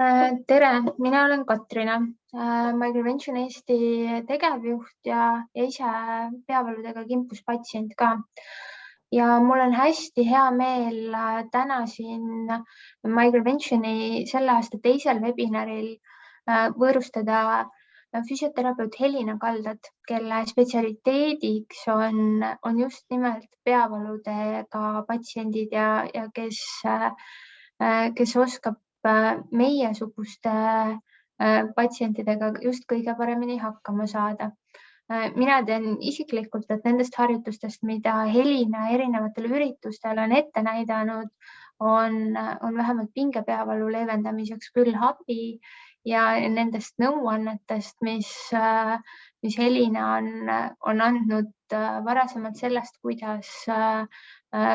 Tere, mina olen Katrina, Microvention Eesti tegevjuht ja ise peavaludega kimpus patsient ka. Ja mul on hästi hea meel täna siin Microventioni selle aasta teisel webinaril võõrustada füsioterapeut Helina Kaldat, kelle spetsialiteediks on just nimelt peavaludega patsiendid ja kes oskab meiesuguste patsientidega just kõige paremini hakkama saada. Mina tean isiklikult, et nendest harjutustest, mida Helina erinevatel üritustel on ette näidanud, on vähemalt pingepeavalu leevendamiseks küll abi ja nendest nõuannetest, mis Helina on andnud varasemalt sellest, kuidas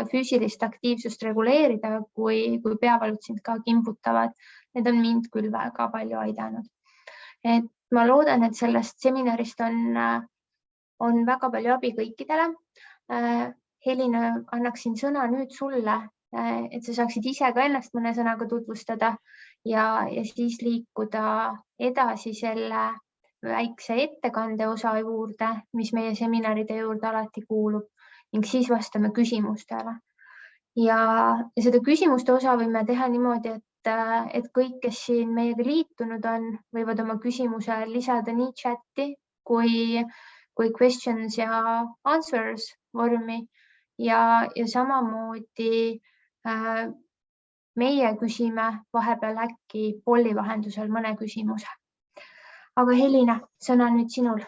füüsilist aktiivsust reguleerida, kui peavalud sind ka kimbutavad. Need on mind küll väga palju aidanud. Et ma loodan, et sellest seminarist on väga palju abi kõikidele. Helina, annaksin sõna nüüd sulle, et sa saaksid ise ka ennast mõne sõnaga tutvustada ja siis liikuda edasi selle väikse ettekande osa juurde, mis meie seminaride juurde alati kuulub. Ning siis vastame küsimustele. Ja seda küsimuste osa võime teha niimoodi, et kõik, kes siin meiega liitunud on, võivad oma küsimuse lisada nii chati kui questions ja answers vormi ja samamoodi meie küsime vahepeal äkki polli vahendusel mõne küsimuse. Aga Helina, sõna nüüd sinul.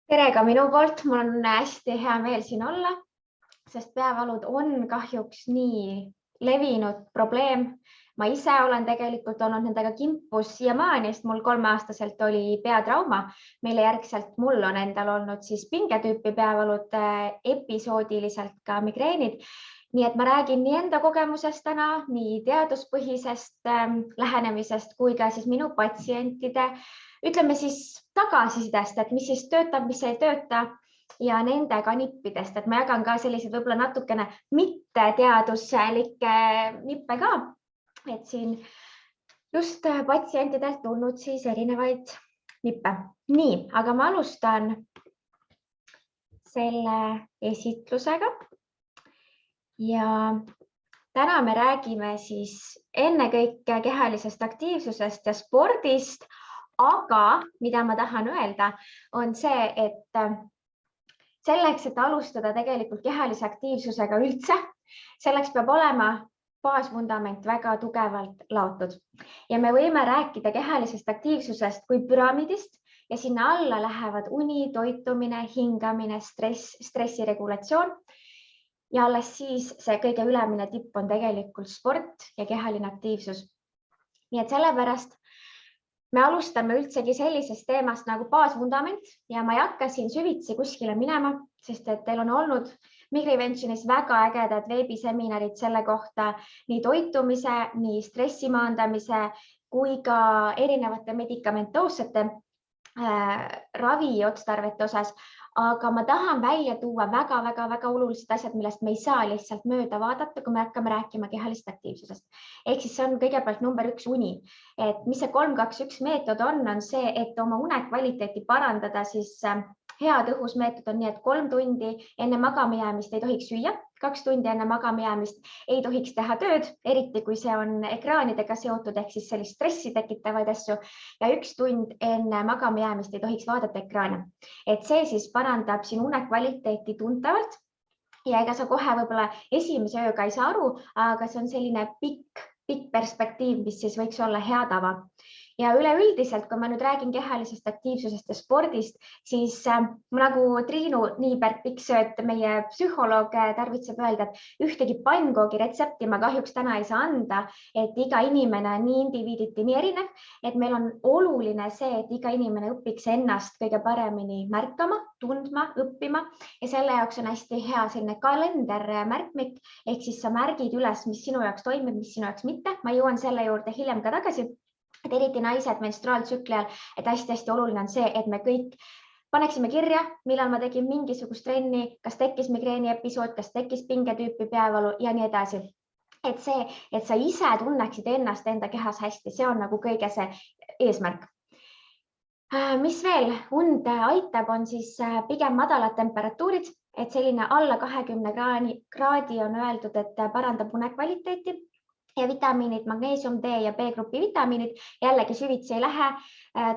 Tere ka minu poolt, mul on hästi hea meel siin olla, sest peavalud on kahjuks nii levinud probleem. Ma ise olen tegelikult olnud nendega kimpus siiamaani, sest mul 3-aastaselt oli peatrauma. Meile järgselt mul on endal olnud siis pingetüüpi peavalud, episoodiliselt ka migreenid. Nii et ma räägin nii enda kogemusest täna, nii teaduspõhisest lähenemisest kui ka siis minu patsientide, ütleme siis tagasisidest, et mis siis töötab, mis ei tööta ja nendega nippidest, et ma jagan ka sellised võib-olla natukene mitteteaduslikke nippe ka, et siin just patsientidelt tulnud siis erinevaid nippe. Nii, aga ma alustan selle esitlusega ja täna me räägime siis ennekõike kehalisest aktiivsusest ja spordist. Aga mida ma tahan öelda, on see, et selleks, et alustada tegelikult kehalise aktiivsusega üldse, selleks peab olema baasvundament väga tugevalt laotud. Ja me võime rääkida kehalisest aktiivsusest kui püramiidist ja sinna alla lähevad uni, toitumine, hingamine, stressiregulatsioon. Ja alles siis see kõige ülemine tipp on tegelikult sport ja kehaline aktiivsus. Nii et sellepärast me alustame üldsegi sellisest teemast nagu baasvundament ja ma ei hakka siin süvitsi kuskile minema, sest et teil on olnud Microventionis väga ägedad veebiseminarid selle kohta nii toitumise, nii stressi maandamise kui ka erinevate medikamentoossete raviotstarvete osas. Aga ma tahan välja tuua väga olulised asjad, millest me ei saa lihtsalt mööda vaadata, kui me hakkame rääkima kehalist aktiivsusest. Ehk siis see on kõigepealt number 1 uni. Et mis see 3-2-1 meetod on see, et oma une kvaliteeti parandada, siis hea tõhus meetod on nii, et 3 tundi enne magamajäämist ei tohiks süüa, 2 tundi enne magamajäämist ei tohiks teha tööd, eriti kui see on ekraanidega seotud ehk siis sellist stressi tekitavaid asju ja 1 tund enne magamajäämist ei tohiks vaadata ekraane. Et see siis parandab sinu une kvaliteeti tuntavalt ja ega sa kohe võib-olla esimese ööga ei saa aru, aga see on selline pikk perspektiiv, mis siis võiks olla hea tava. Ja üleüldiselt, kui ma nüüd räägin kehalisest aktiivsusest ja spordist, siis nagu Triinu Niiberg-Pikksööt, meie psühholoog, tarvitseb öelda, et ühtegi pannkoogi retsepti ma kahjuks täna ei saa anda, et iga inimene on nii indiviiditi nii erinev, et meil on oluline see, et iga inimene õpiks ennast kõige paremini märkama, tundma, õppima ja selle jaoks on hästi hea selline kalendermärkmik, ehk siis sa märgid üles, mis sinu jaoks toimib, mis sinu jaoks mitte. Ma jõuan selle juurde hiljem ka tagasi. Et eriti naised menstruaaltsükli ajal, et hästi oluline on see, et me kõik paneksime kirja, millal ma tegin mingisugust trenni, kas tekkis migreeni episood, kas tekkis pingetüüpi peavalu ja nii edasi. et sa ise tunneksid ennast enda kehas hästi, see on nagu kõige see eesmärk. Mis veel und aitab, on siis pigem madalad temperatuurid, et selline alla 20 kraadi on öeldud, et parandab unekvaliteeti ja vitamiinid, magneesium, D ja B-grupi vitamiinid. Jällegi süvitsi ei lähe.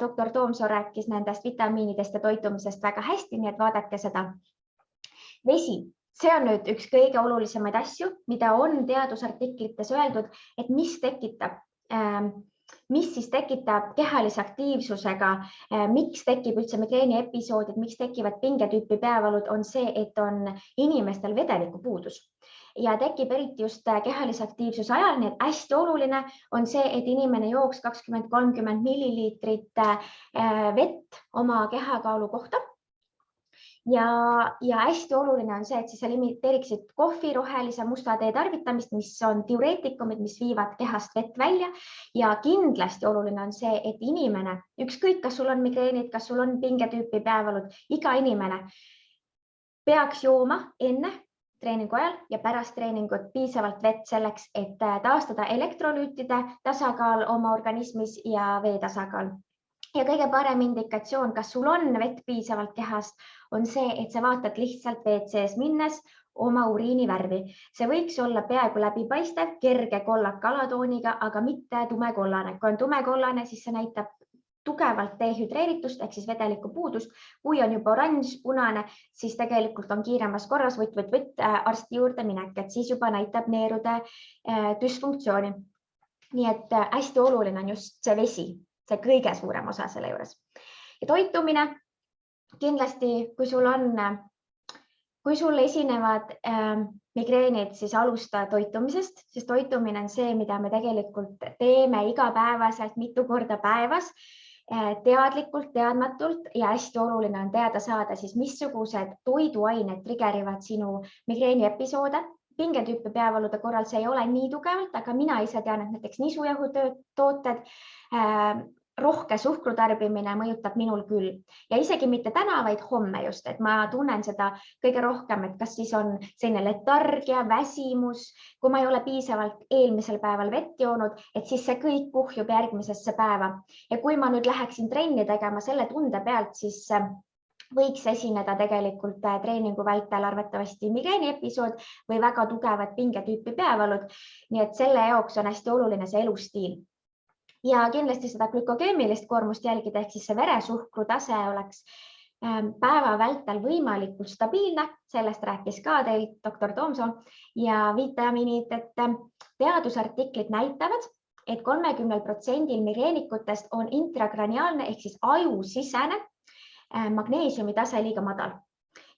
Doktor Toomsoo rääkis nendest vitamiinidest ja toitumisest väga hästi, nii et vaadake seda. Vesi, see on nüüd üks kõige olulisemaid asju, mida on teadusartiklites öeldud, et mis siis tekitab kehalise aktiivsusega, miks tekib üldse migreeni episoodid, miks tekivad pingetüüpi peavalud, on see, et on inimestel vedelikupuudus ja tekib eriti just kehalise aktiivsuse ajal, nii et hästi oluline on see, et inimene jooks 20-30 milliliitrit vett oma kehakaalu kohta. Ja hästi oluline on see, et siis sa limiteeriksid kohvi, rohelise, musta tee tarvitamist, mis on diureetikumid, mis viivad kehast vett välja. Ja kindlasti oluline on see, et inimene, ükskõik, kas sul on migreenid, kas sul on pingetüüpi peavalud, iga inimene peaks jooma enne treeningu ajal ja pärast treeningut piisavalt vett selleks, et taastada elektrolüütide tasakaal oma organismis ja vee tasakaal. Ja kõige parem indikatsioon, kas sul on vett piisavalt kehas, on see, et sa vaatad lihtsalt WC-s minnes oma uriini värvi. See võiks olla peaaegu läbipaistev, kerge kollaka alatooniga, aga mitte tumekollane. Kui on tumekollane, siis see näitab tugevalt dehüdreeritust ehk siis vedelikupuudust. Kui on juba oranž, punane, siis tegelikult on kiiremas korras arsti juurde minek, et siis juba näitab neerude düsfunktsiooni. Nii et hästi oluline on just see vesi. See kõige suurem osa selle juures. Ja toitumine, kindlasti, kui sul esinevad migreenid, siis alusta toitumisest, sest toitumine on see, mida me tegelikult teeme igapäevaselt mitu korda päevas, teadlikult, teadmatult ja hästi oluline on teada saada, siis missugused toiduained trigerivad sinu migreeni episoode. Pingetüüpi peavalude korral see ei ole nii tugevalt, aga mina ise tean, et näiteks nisujahutooted, rohke suhkru tarbimine mõjutab minul küll ja isegi mitte täna, vaid homme just, et ma tunnen seda kõige rohkem, et kas siis on selline letargia, väsimus, kui ma ei ole piisavalt eelmisel päeval vett joonud, et siis see kõik kuhjub järgmisesse päeva. Ja kui ma nüüd läheksin trenni tegema selle tunde pealt, siis võiks esineda tegelikult treeningu vältel arvatavasti migreeni episood või väga tugevad pingetüüpi peavalud. Nii et selle jaoks on hästi oluline see elustiil. Ja kindlasti seda glükogeemilist koormust jälgida, ehk siis see veresuhkru tase oleks päeva vältel võimalikult stabiilne, sellest rääkis ka teil doktor Toomsoo ja vitamiinid, et teadusartiklid näitavad, et 30% migreenikutest on intrakraniaalne ehk siis ajusisene magneesiumi tase liiga madal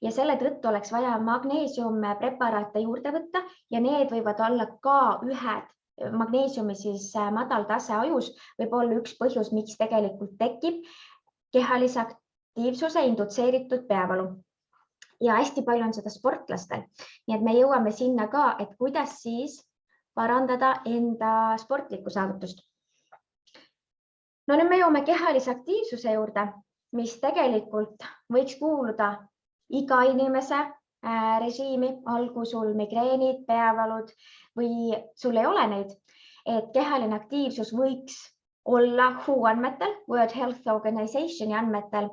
ja selle tõttu oleks vaja magneesiumpreparaate juurde võtta ja need võivad olla ka ühed magneesiumi siis madal tase ajus võib olla üks põhjus, miks tegelikult tekib kehalise aktiivsuse indutseeritud peavalu. Ja hästi palju on seda sportlastel. Nii et me jõuame sinna ka, et kuidas siis parandada enda sportlikku saavutust. No nüüd me jõuame kehalise aktiivsuse juurde, mis tegelikult võiks kuuluda iga inimese režiimi, olgu sul migreenid, peavalud või sul ei ole neid, et kehaline aktiivsus võiks olla WHO andmetel, World Health Organizationi andmetel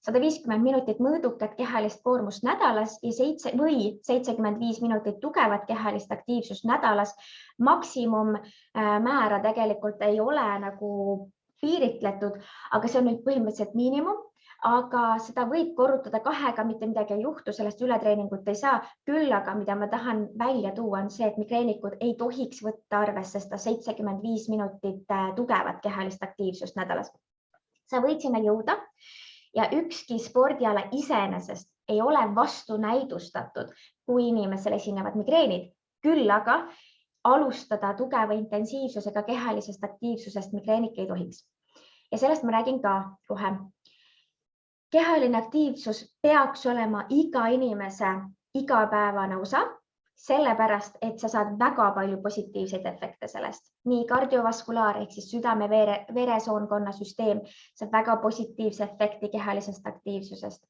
150 minutit mõõdukat kehalist koormust nädalas ja 75 minutit tugevat kehalist aktiivsust nädalas. Maksimum määra tegelikult ei ole nagu piiritletud, aga see on nüüd põhimõtteliselt miinimum, aga seda võib korrutada 2-ga, mitte midagi ei juhtu, sellest ületreeningut ei saa. Küll aga mida ma tahan välja tuua on see, et migreenikud ei tohiks võtta arvesse seda 75 minutit tugevat kehalist aktiivsust nädalas. Sa võid sinna jõuda ja ükski spordiala iseenesest ei ole vastu näidustatud, kui inimesel esinevad migreenid. Küll aga alustada tugeva intensiivsusega kehalisest aktiivsusest migreenik ei tohiks. Ja sellest ma räägin ka kohe. Kehaline aktiivsus peaks olema iga inimese igapäevane osa, sellepärast, et sa saad väga palju positiivseid efekte sellest. Nii kardiovaskulaar ehk siis südame-veresoonkonna süsteem saab väga positiivse efekti kehalisest aktiivsusest.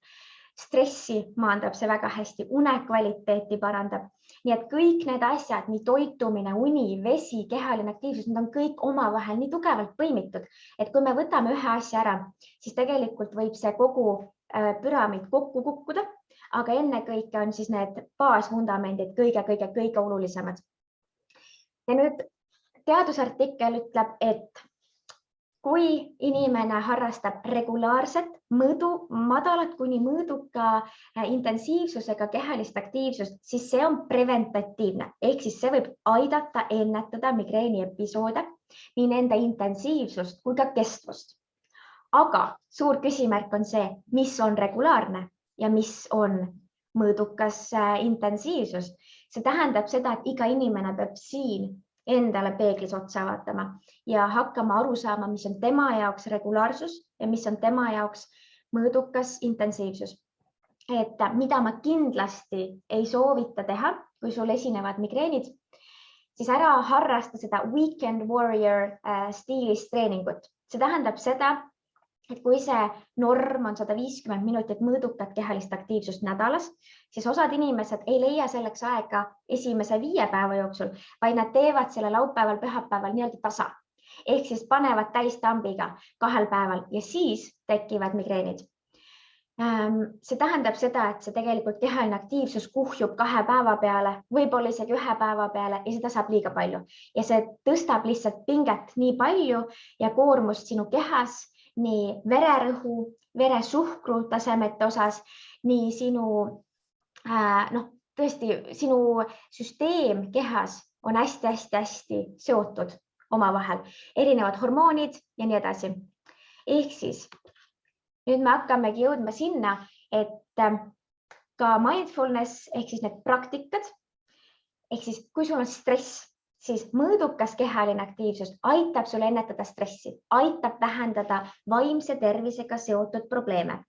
stressi maandab see väga hästi, unekvaliteeti parandab. Nii et kõik need asjad, nii toitumine, uni, vesi, kehaline aktiivsus, need on kõik omavahel nii tugevalt põimitud, et kui me võtame ühe asja ära, siis tegelikult võib see kogu püramiid kokku kukkuda, aga ennekõike on siis need baasvundamendid kõige olulisemad. Ja nüüd teadusartikkel ütleb, et kui inimene harrastab regulaarset madalat kuni mõõduka intensiivsusega kehalist aktiivsust, siis see on preventatiivne, ehk siis see võib aidata ennetada migreeni episoode, nii nende intensiivsust kui ka kestvust. Aga suur küsimärk on see, mis on regulaarne ja mis on mõõdukas intensiivsus. See tähendab seda, et iga inimene peab siin endale peeglis otsa vaatama ja hakkama aru saama, mis on tema jaoks regulaarsus ja mis on tema jaoks mõõdukas intensiivsus. Et mida ma kindlasti ei soovita teha, kui sul esinevad migreenid, siis ära harrasta seda weekend warrior stiilis treeningut. See tähendab seda, et kui see norm on 150 minutit mõõdukat kehalist aktiivsust nädalas, siis osad inimesed ei leia selleks aega esimese 5 päeva jooksul, vaid nad teevad selle laupäeval, pühapäeval nii-öelda tasa. Ehk siis panevad täistambiga 2 päeval ja siis tekivad migreenid. See tähendab seda, et see tegelikult kehaline aktiivsus kuhjub 2 päeva peale, võib-olla isegi 1 päeva peale ja seda saab liiga palju. Ja see tõstab lihtsalt pinget nii palju ja koormust sinu kehas, nii vererõhu, veresuhkru tasemete osas, nii sinu süsteem kehas on hästi seotud omavahel, erinevad hormoonid ja nii edasi. Ehk siis nüüd me hakkamegi jõudma sinna, et ka mindfulness ehk siis need praktikad, ehk siis kui sul on stress, siis mõõdukas kehaline aktiivsus aitab sul ennetada stressi, aitab vähendada vaimse tervisega seotud probleeme.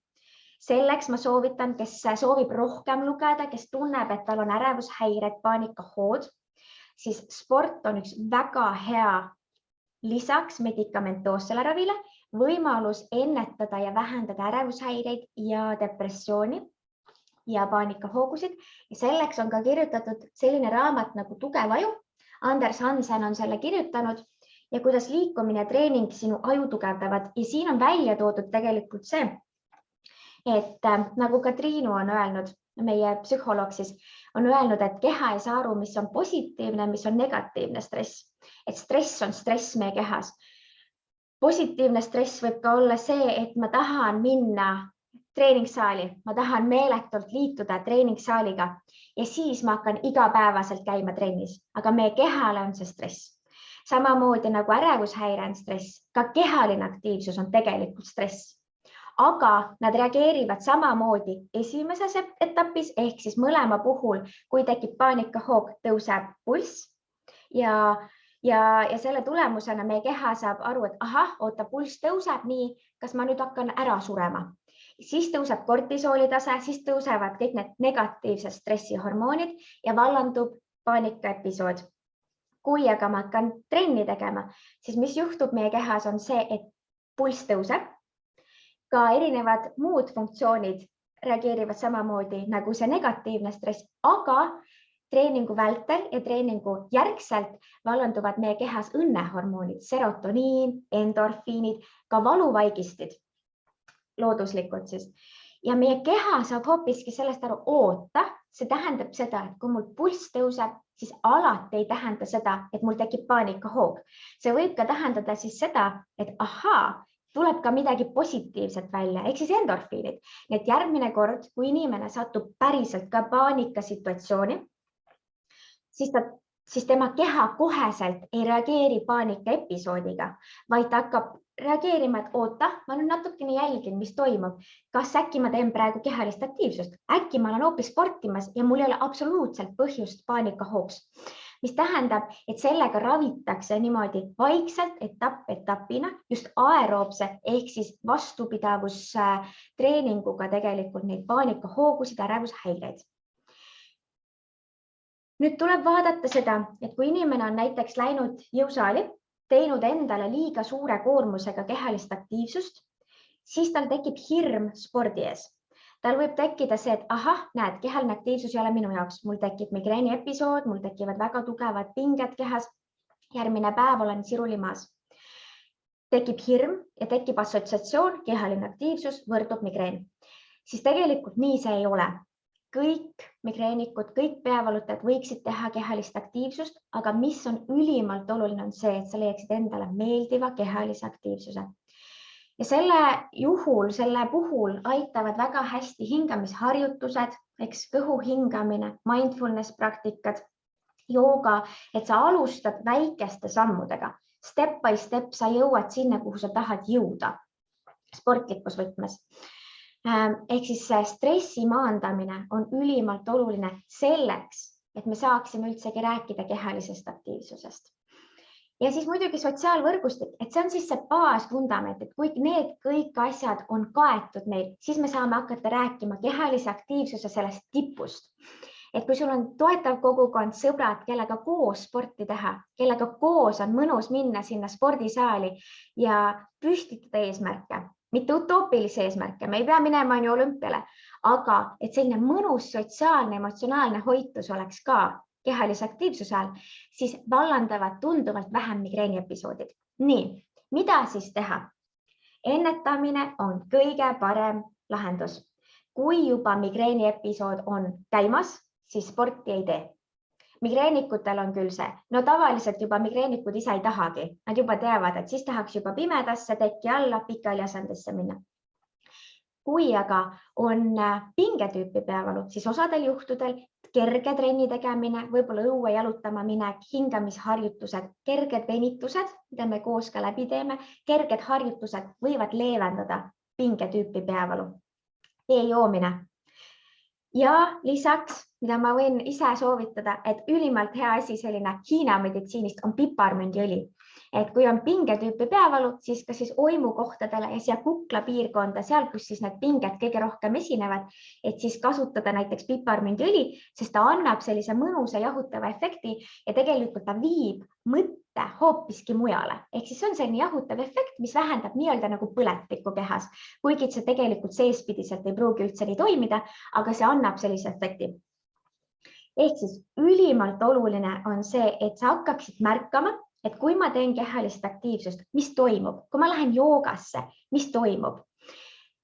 Selleks ma soovitan, kes soovib rohkem lugeda, kes tunneb, et tal on ärevushäired, paanikahood, siis sport on üks väga hea lisaks medikamentoossele ravile võimalus ennetada ja vähendada ärevushäireid ja depressiooni ja paanikahoogusid. Ja selleks on ka kirjutatud selline raamat nagu Tugev aju. Anders Hansen on selle kirjutanud ja kuidas liikumine ja treening sinu aju tugevdavad. Ja siin on välja toodud tegelikult see, et nagu ka Triinu on öelnud, meie psühholoog siis, on öelnud, et keha ei saa aru, mis on positiivne, mis on negatiivne stress. Et stress on stress meie kehas. Positiivne stress võib ka olla see, et ma tahan minna treeningsaali, ma tahan meeletult liituda treeningsaaliga ja siis ma hakkan igapäevaselt käima trennis, aga meie kehale on see stress. Samamoodi nagu ärevushäire on stress, ka kehaline aktiivsus on tegelikult stress. Aga nad reageerivad samamoodi esimeses etapis ehk siis mõlema puhul, kui tekib paanikahoog, tõuseb pulss ja selle tulemusena meie keha saab aru, et oota, pulss tõuseb nii, kas ma nüüd hakkan ära surema. Siis tõuseb kortisooli tase, siis tõusevad kõik need negatiivsed stressihormoonid ja vallandub paanikaepisood. Kui aga ma hakkan trenni tegema, siis mis juhtub meie kehas on see, et pulss tõuseb. Ka erinevad muud funktsioonid reageerivad samamoodi nagu see negatiivne stress, aga treeningu vältel ja treeningu järgselt vallanduvad meie kehas õnnehormoonid, serotoniin, endorfiinid, ka valuvaigistid, looduslikud siis. Ja meie keha saab hoopiski sellest aru, oota, see tähendab seda, et kui mul pulss tõuseb, siis alati ei tähenda seda, et mul tekib paanikahoog. See võib ka tähendada siis seda, et tuleb ka midagi positiivset välja, ehk siis endorfiinid. Nii et järgmine kord, kui inimene satub päriselt ka paanikasituatsiooni, siis tema keha koheselt ei reageeri paanikaepisoodiga, vaid ta hakkab reageerima, et oota, ma nüüd natukene jälgin, mis toimub. Kas äkki ma teen praegu kehalist aktiivsust? Äkki ma olen hoopis sportimas ja mul ei ole absoluutselt põhjust paanikahoogs. Mis tähendab, et sellega ravitakse niimoodi vaikselt etapina just aeroobse ehk siis vastupidavustreeninguga tegelikult neid paanikahoogusid, ärevushäireid. Nüüd tuleb vaadata seda, et kui inimene on näiteks läinud jõusaali, teinud endale liiga suure koormusega kehalist aktiivsust, siis tal tekib hirm spordi ees. Tal võib tekkida see, et ahah, näed, kehaline aktiivsus ei ole minu jaoks, mul tekib migreeni episood, mul tekivad väga tugevad pinged kehas, järgmine päev olen sirulimaas. Tekib hirm ja tekib assotsiatsioon, kehaline aktiivsus võrdub migreen. Siis tegelikult nii see ei ole. Kõik migreenikud, kõik peavalutajad võiksid teha kehalist aktiivsust, aga mis on ülimalt oluline on see, et sa leiaksid endale meeldiva kehalise aktiivsuse. Ja selle puhul aitavad väga hästi hingamisharjutused, eks kõhu hingamine, mindfulness praktikad, jooga, et sa alustad väikeste sammudega. Step by step sa jõuad sinna, kuhu sa tahad jõuda sportlikus võtmes. Ehk siis stressi maandamine on ülimalt oluline selleks, et me saaksime üldsegi rääkida kehalisest aktiivsusest. Ja siis muidugi sotsiaalvõrgustik, et see on siis see baasvundament, et kui need kõik asjad on kaetud meil, siis me saame hakata rääkima kehalise aktiivsuse sellest tipust. Et kui sul on toetav kogukond, sõbrad, kellega koos sporti teha, kellega koos on mõnus minna sinna spordisaali ja püstitada eesmärke, mitte utoopilisi eesmärke, me ei pea minema olümpiale, aga et selline mõnus sotsiaalne, emotsionaalne hoitus oleks ka kehalise aktiivsuse all, siis vallandavad tunduvalt vähem migreeni episoodid. Nii, mida siis teha? Ennetamine on kõige parem lahendus. Kui juba migreeni episood on käimas, siis sporti ei tee. Migreenikutel on küll see, no tavaliselt juba migreenikud ise ei tahagi, nad juba teavad, et siis tahaks juba pimedasse, teki alla, pikaliasandesse minna. Kui aga on pingetüüpi peavalu, siis osadel juhtudel kerge trenni tegemine, võib-olla õue jalutama minek, hingamisharjutused, kerged venitused, mida me koos ka läbi teeme, kerged harjutused võivad leevendada pingetüüpi peavalu. Tee joomine. Ja lisaks, mida ma võin ise soovitada, et ülimalt hea asi selline Hiina meditsiinist on piparmündiõli. Et kui on pingetüüpi peavalu, siis ka siis oimukohtadele ja siia kukla piirkonda, seal kus siis need pinged kõige rohkem esinevad, et siis kasutada näiteks piparmündiõli, sest ta annab sellise mõnusa jahutava efekti ja tegelikult ta viib mõtte hoopiski mujale. Ehk siis on selline jahutav efekt, mis vähendab nii-öelda nagu põletikku kehas, kuigi see tegelikult seespidiselt ei pruugi üldse nii toimida, aga see annab sellise efekti. Ehk siis ülimalt oluline on see, et sa hakkaksid märkama, et kui ma teen kehalist aktiivsust, mis toimub, kui ma lähen joogasse, mis toimub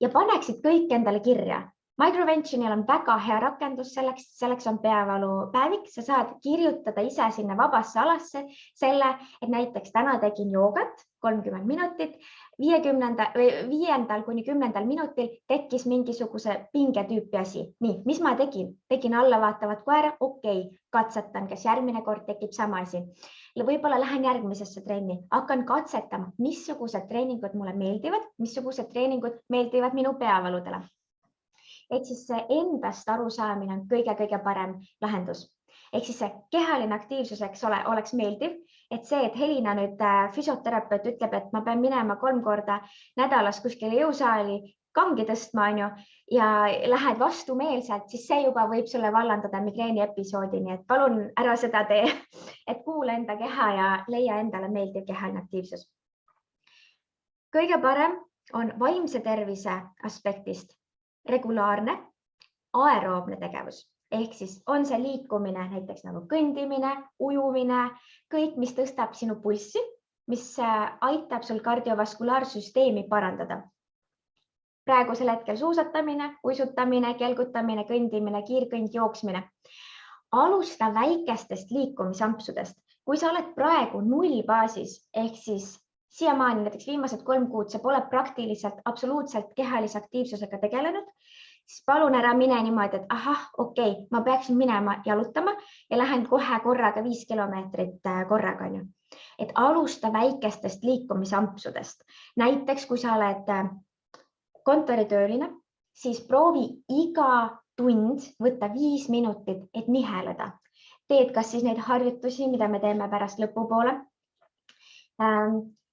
ja paneksid kõik endale kirja. Microventionil on väga hea rakendus selleks on peavalupäevik, sa saad kirjutada ise sinna vabasse alasse selle, et näiteks täna tegin joogat 30 minutit, 5. kuni 10. minutil tekkis mingisuguse pingetüüpi asi. Nii, mis ma tegin? Tegin allavaatavat koera, okei, katsetan, kas järgmine kord tekib sama asi. Võib-olla lähen järgmisesse trenni, hakkan katsetama, missugused treeningud mulle meeldivad, missugused treeningud meeldivad minu peavaludele. Et siis see endast arusaamine on kõige parem lahendus. Ehk siis see kehaline aktiivsus, eks ole, oleks meeldiv, et see, et Helina nüüd füsioterapeut ütleb, et ma pean minema 3 korda nädalas kuskile jõusaali kangi tõstma ja lähed vastumeelselt, siis see juba võib sulle vallandada migreeni episoodi, nii et palun ära seda tee, et kuula enda keha ja leia endale meeldiv kehaline aktiivsus. Kõige parem on vaimse tervise aspektist regulaarne aeroobne tegevus. Ehk siis on see liikumine näiteks nagu kõndimine, ujumine, kõik, mis tõstab sinu pulssi, mis aitab sul kardiovaskulaarsüsteemi parandada. Praegusel hetkel suusatamine, uisutamine, kelgutamine, kõndimine, kiirkõnd, jooksmine. Alusta väikestest liikumisampsudest. Kui sa oled praegu nullbaasis, ehk siis siiamaani näiteks viimased 3 kuud, sa pole praktiliselt absoluutselt kehalise aktiivsusega tegelenud, siis palun ära mine niimoodi, et ahah, okei, ma peaksin minema jalutama ja lähen kohe korraga 5 kilomeetrit korraga. Et alusta väikestest liikumisampsudest. Näiteks, kui sa oled kontoritööline, siis proovi iga tund võtta 5 minutit, et niheleda. Teed kas siis neid harjutusi, mida me teeme pärast lõpupoole.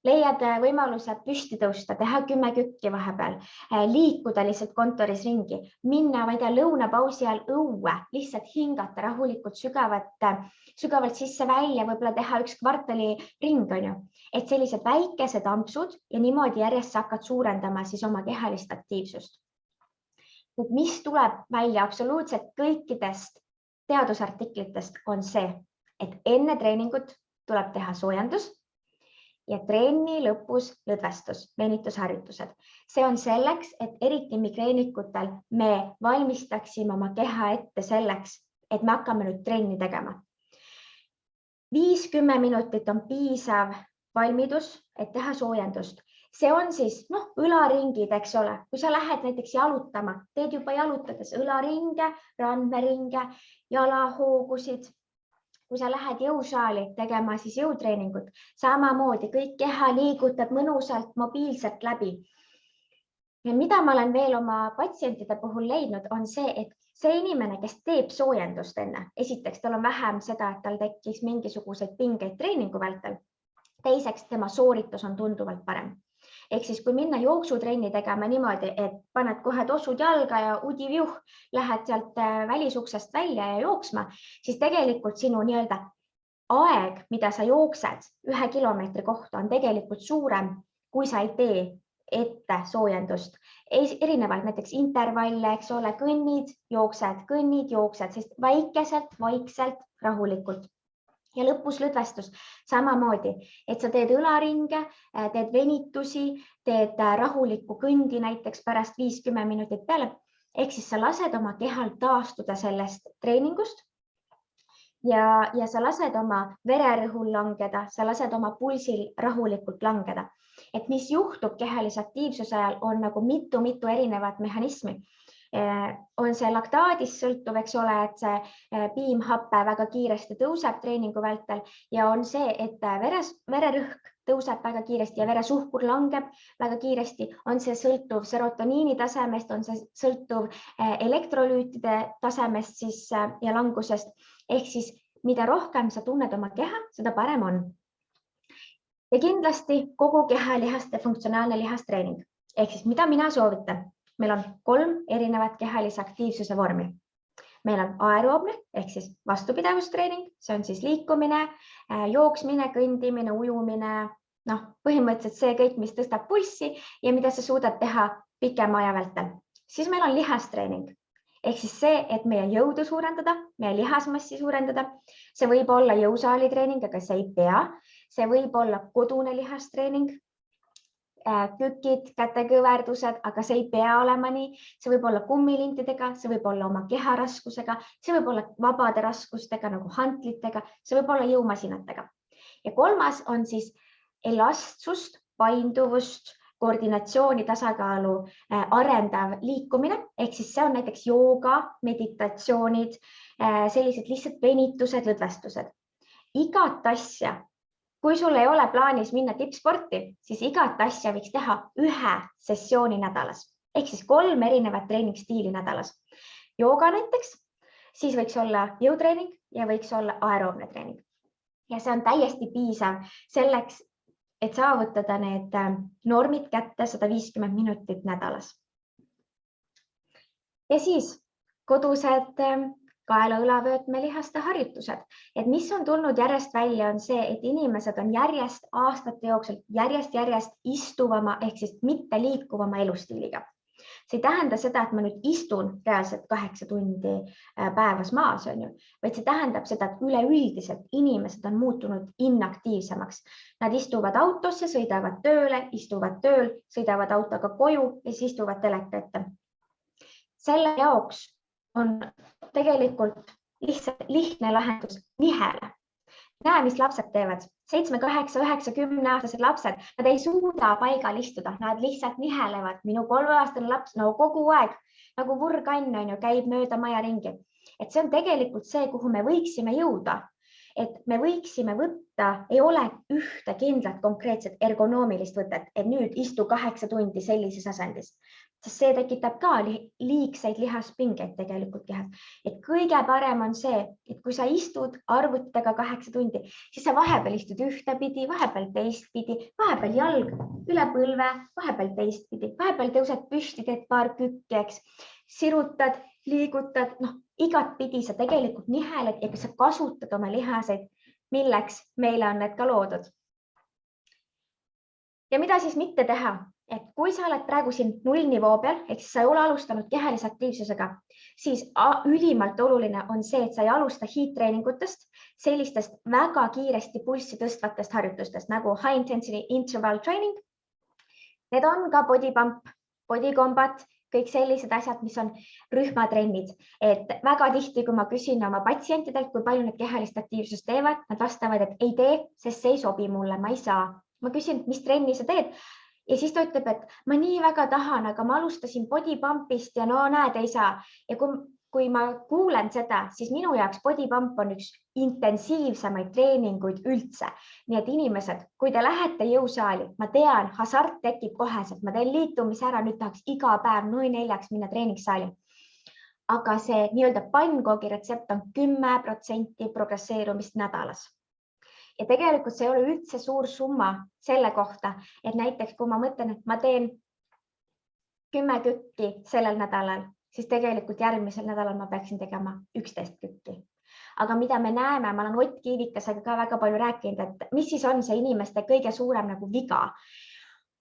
Leiad võimaluse püsti tõusta, teha 10 kükki vahepeal, liikuda lihtsalt kontoris ringi, minna lõunapausi ajal õue, lihtsalt hingata rahulikult sügavalt sisse välja, võib-olla teha 1 kvartali ring, et sellised väikesed ampsud ja niimoodi järjest sa hakkad suurendama siis oma kehalist aktiivsust. Nüüd, mis tuleb välja absoluutselt kõikidest teadusartiklitest on see, et enne treeningut tuleb teha soojendus ja trenni lõpus lõdvestus, venitusharjutused. See on selleks, et eriti migreenikutel me valmistaksime oma keha ette selleks, et me hakkame nüüd trenni tegema. 5-10 minutit on piisav valmidus, et teha soojendust. See on siis õlaringid, eks ole, kui sa lähed näiteks jalutama, teed juba jalutades õlaringe, randmeringe, jalahoogusid. Kui sa lähed jõusaali tegema siis jõutreeningut, samamoodi kõik keha liigutad mõnusalt, mobiilselt läbi. Ja mida ma olen veel oma patsientide puhul leidnud, on see, et see inimene, kes teeb soojendust enne, esiteks tal on vähem seda, et tal tekkis mingisuguseid pingeid treeningu vältel. Teiseks, tema sooritus on tunduvalt parem. Ehk siis, kui minna jooksutrenni tegema niimoodi, et paned kohe tossud jalga ja udiv-juh, lähed sealt välisuksest välja ja jooksma, siis tegelikult sinu nii-öelda aeg, mida sa jooksed 1 kilomeetri kohta, on tegelikult suurem, kui sa ei tee ette soojendust. Erinevalt näiteks intervalle, eks ole, kõnnid, jooksed, sest väikeselt, vaikselt, rahulikult. Ja lõpus lõdvestus samamoodi, et sa teed õlaringe, teed venitusi, teed rahulikku kõndi näiteks pärast 5-10 minutit peale. Ehk siis sa lased oma kehal taastuda sellest treeningust ja sa lased oma vererõhul langeda, sa lased oma pulsil rahulikult langeda. Et mis juhtub kehalise aktiivsuse ajal on nagu mitu erinevat mehhanismi. On see laktaadist sõltuv, eks ole, et see piimhappe väga kiiresti tõuseb treeningu vältel ja on see, et vererõhk tõuseb väga kiiresti ja veresuhkur langeb väga kiiresti. On see sõltuv serotoniini tasemest, on see sõltuv elektrolüütide tasemest siis, ja langusest. Ehk siis, mida rohkem sa tunned oma keha, seda parem on. Ja kindlasti kogu kehalihaste funktsionaalne lihastreening. Ehk siis, mida mina soovitan? Meil on 3 erinevat kehalise aktiivsuse vormi. Meil on aeroobne ehk siis vastupidavustreening, see on siis liikumine, jooksmine, kõndimine, ujumine, põhimõtteliselt see kõik, mis tõstab pulssi ja mida sa suudad teha pikema aja vältel. Siis meil on lihastreening ehk siis see, et meie jõudu suurendada, meie lihasmassi suurendada. See võib olla jõusaali treening, aga see ei pea. See võib olla kodune lihastreening. Kükid, kätekõverdused, aga see ei pea olema nii. See võib olla kummilintidega, see võib olla oma keharaskusega, see võib olla vabade raskustega nagu hantlitega, see võib olla jõumasinatega. Ja 3. on siis elastsust, painduvust, koordinatsiooni, tasakaalu arendav liikumine. Ehk siis see on näiteks jooga, meditatsioonid, sellised lihtsalt venitused, lõdvestused. Igat asja. Kui sul ei ole plaanis minna tippsporti, siis igat asja võiks teha 1 sessiooni nädalas. Ehk siis 3 erinevat treeningstiili nädalas. Jooga näiteks, siis võiks olla jõutreening ja võiks olla aeroobne treening. Ja see on täiesti piisav selleks, et saavutada need normid kätte 150 minutit nädalas. Ja siis kodused kaela-õlavöötmelihaste harjutused. Et mis on tulnud järjest välja on see, et inimesed on järjest aastate jooksul järjest istuvama ehk siis mitte liikuvama elustiiliga. See ei tähenda seda, et ma nüüd istun reaalselt 8 tundi päevas maas, vaid see tähendab seda, et üleüldiselt inimesed on muutunud inaktiivsemaks. Nad istuvad autosse, sõidavad tööle, istuvad tööl, sõidavad autoga koju ja siis istuvad teleka ette. Selle jaoks on tegelikult lihtsalt lihtne lahendus nihele. Näe, mis lapsed teevad. 7, 8, 9, 10 aastased lapsed, nad ei suuda paigal istuda, nad lihtsalt nihelevad. Minu 3-aastane laps kogu aeg nagu vurgann käib mööda maja ringi. Et see on tegelikult see, kuhu me võiksime jõuda. Et me võiksime võtta, ei ole ühte kindlat konkreetset ergonoomilist võtet, et nüüd istu 8 tundi sellises asendis. Sest see tekitab ka liigseid lihaspingeid tegelikult kehas. Et kõige parem on see, et kui sa istud arvutiga 8 tundi, siis sa vahepeal istud ühtepidi, vahepeal teistpidi, vahepeal jalg üle põlve, vahepeal teistpidi, vahepeal tõused püsti, teed paar kükki, eks, sirutad, liigutad, igatpidi sa tegelikult niheled ja sa kasutad oma lihaseid, milleks meile on need ka loodud. Ja mida siis mitte teha? et kui sa oled praegu siin nullnivoo peal, ehk siis sa ei ole alustanud kehalise aktiivsusega, siis ülimalt oluline on see, et sa ei alusta hiidtreeningutest, sellistest väga kiiresti pulssi tõstvatest harjutustest nagu high intensity interval training. Need on ka body pump, body combat, kõik sellised asjad, mis on rühmatrennid. Et väga tihti, kui ma küsin oma patsientidelt, kui palju need kehalist aktiivsust teevad, nad vastavad, et ei tee, sest see ei sobi mulle, ma ei saa. Ma küsin, mis trenni sa teed? Ja siis ta ütleb, et ma nii väga tahan, aga ma alustasin body pumpist ja no näed, ei saa. Ja kui ma kuulen seda, siis minu jaoks body pump on üks intensiivsemaid treeninguid üldse. Nii et inimesed, kui te lähete jõusaali, ma tean, hasart tekib koheselt, ma teen liitumise ära, nüüd tahaks iga päev 4 minna treeningsaali. Aga see nii-öelda pannkoogi retsept on 10% progresseerumist nädalas. Ja tegelikult see ei ole üldse suur summa selle kohta, et näiteks kui ma mõtlen, et ma teen 10 kükki sellel nädalal, siis tegelikult järgmisel nädalal ma peaksin tegema 11 kükki. Aga mida me näeme, ma olen Ott Kiivikasega ka väga palju rääkinud, et mis siis on see inimeste kõige suurem nagu viga,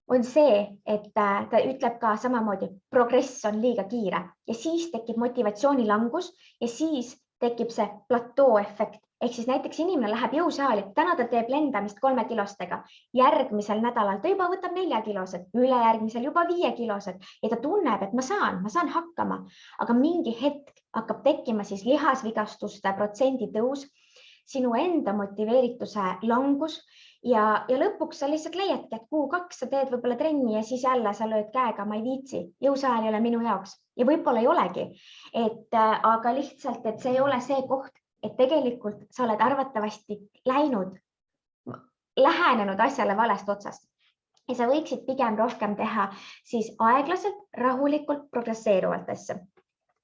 on see, et ta ütleb ka samamoodi, progress on liiga kiire ja siis tekib motivatsioonilangus ja siis tekib see platoo efekt. Ehk siis näiteks inimene läheb jõusaali, täna ta teeb lendamist 3 kilostega, järgmisel nädalal ta juba võtab 4 kilosed, ülejärgmisel juba 5 kilosed ja ta tunneb, et ma saan hakkama, aga mingi hetk hakkab tekkima siis lihasvigastuste protsendi tõus, sinu enda motiveerituse langus ja lõpuks sa lihtsalt leiadki, et kuu 2 sa teed võib-olla trenni ja siis jälle sa lööd käega, ma ei viitsi, jõusaal ei ole minu jaoks ja võib-olla ei olegi, aga lihtsalt, et see ei ole see koht, et tegelikult sa oled arvatavasti lähenenud asjale valest otsast ja sa võiksid pigem rohkem teha siis aeglaselt, rahulikult, progresseeruvalt asja.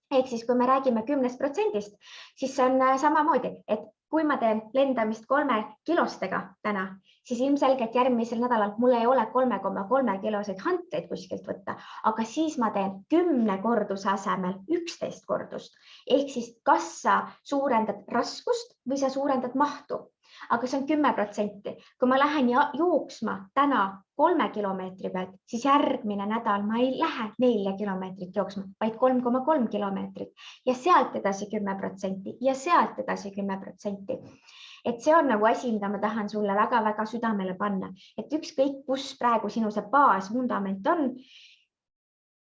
Ehk siis, kui me räägime 10%, siis see on samamoodi, et kui ma teen lendamist 3 kilostega täna, siis ilmselgelt järgmisel nädalal mul ei ole 3,3 kiloseid hantreid kuskilt võtta, aga siis ma teen 10 korduse asemel 11 kordust. Ehk siis kas sa suurendad raskust või sa suurendad mahtu, aga see on 10%. Kui ma lähen jooksma täna 3 kilomeetri pealt, siis järgmine nädal ma ei lähe 4 kilomeetrit jooksma, vaid 3,3 kilomeetrit ja sealt edasi 10% ja sealt edasi 10%. Et see on nagu asi, mida ma tahan sulle väga-väga südamele panna, et ükskõik kus praegu sinu see baasvundament on.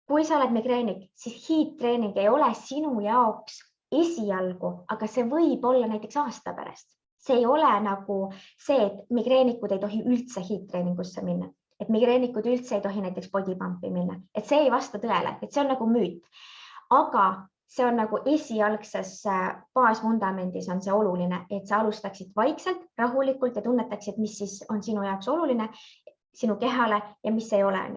Kui sa oled migreenik, siis hiidtreening ei ole sinu jaoks esialgu, aga see võib olla näiteks aasta pärast. See ei ole nagu see, et migreenikud ei tohi üldse hiidtreeningusse minna, et migreenikud üldse ei tohi näiteks body pumpi minna, et see ei vasta tõele, et see on nagu müüt. Aga see on nagu esialgses baasvundamendis on see oluline, et sa alustaksid vaikselt, rahulikult ja tunnetaksid, mis siis on sinu jaoks oluline, sinu kehale ja mis ei ole.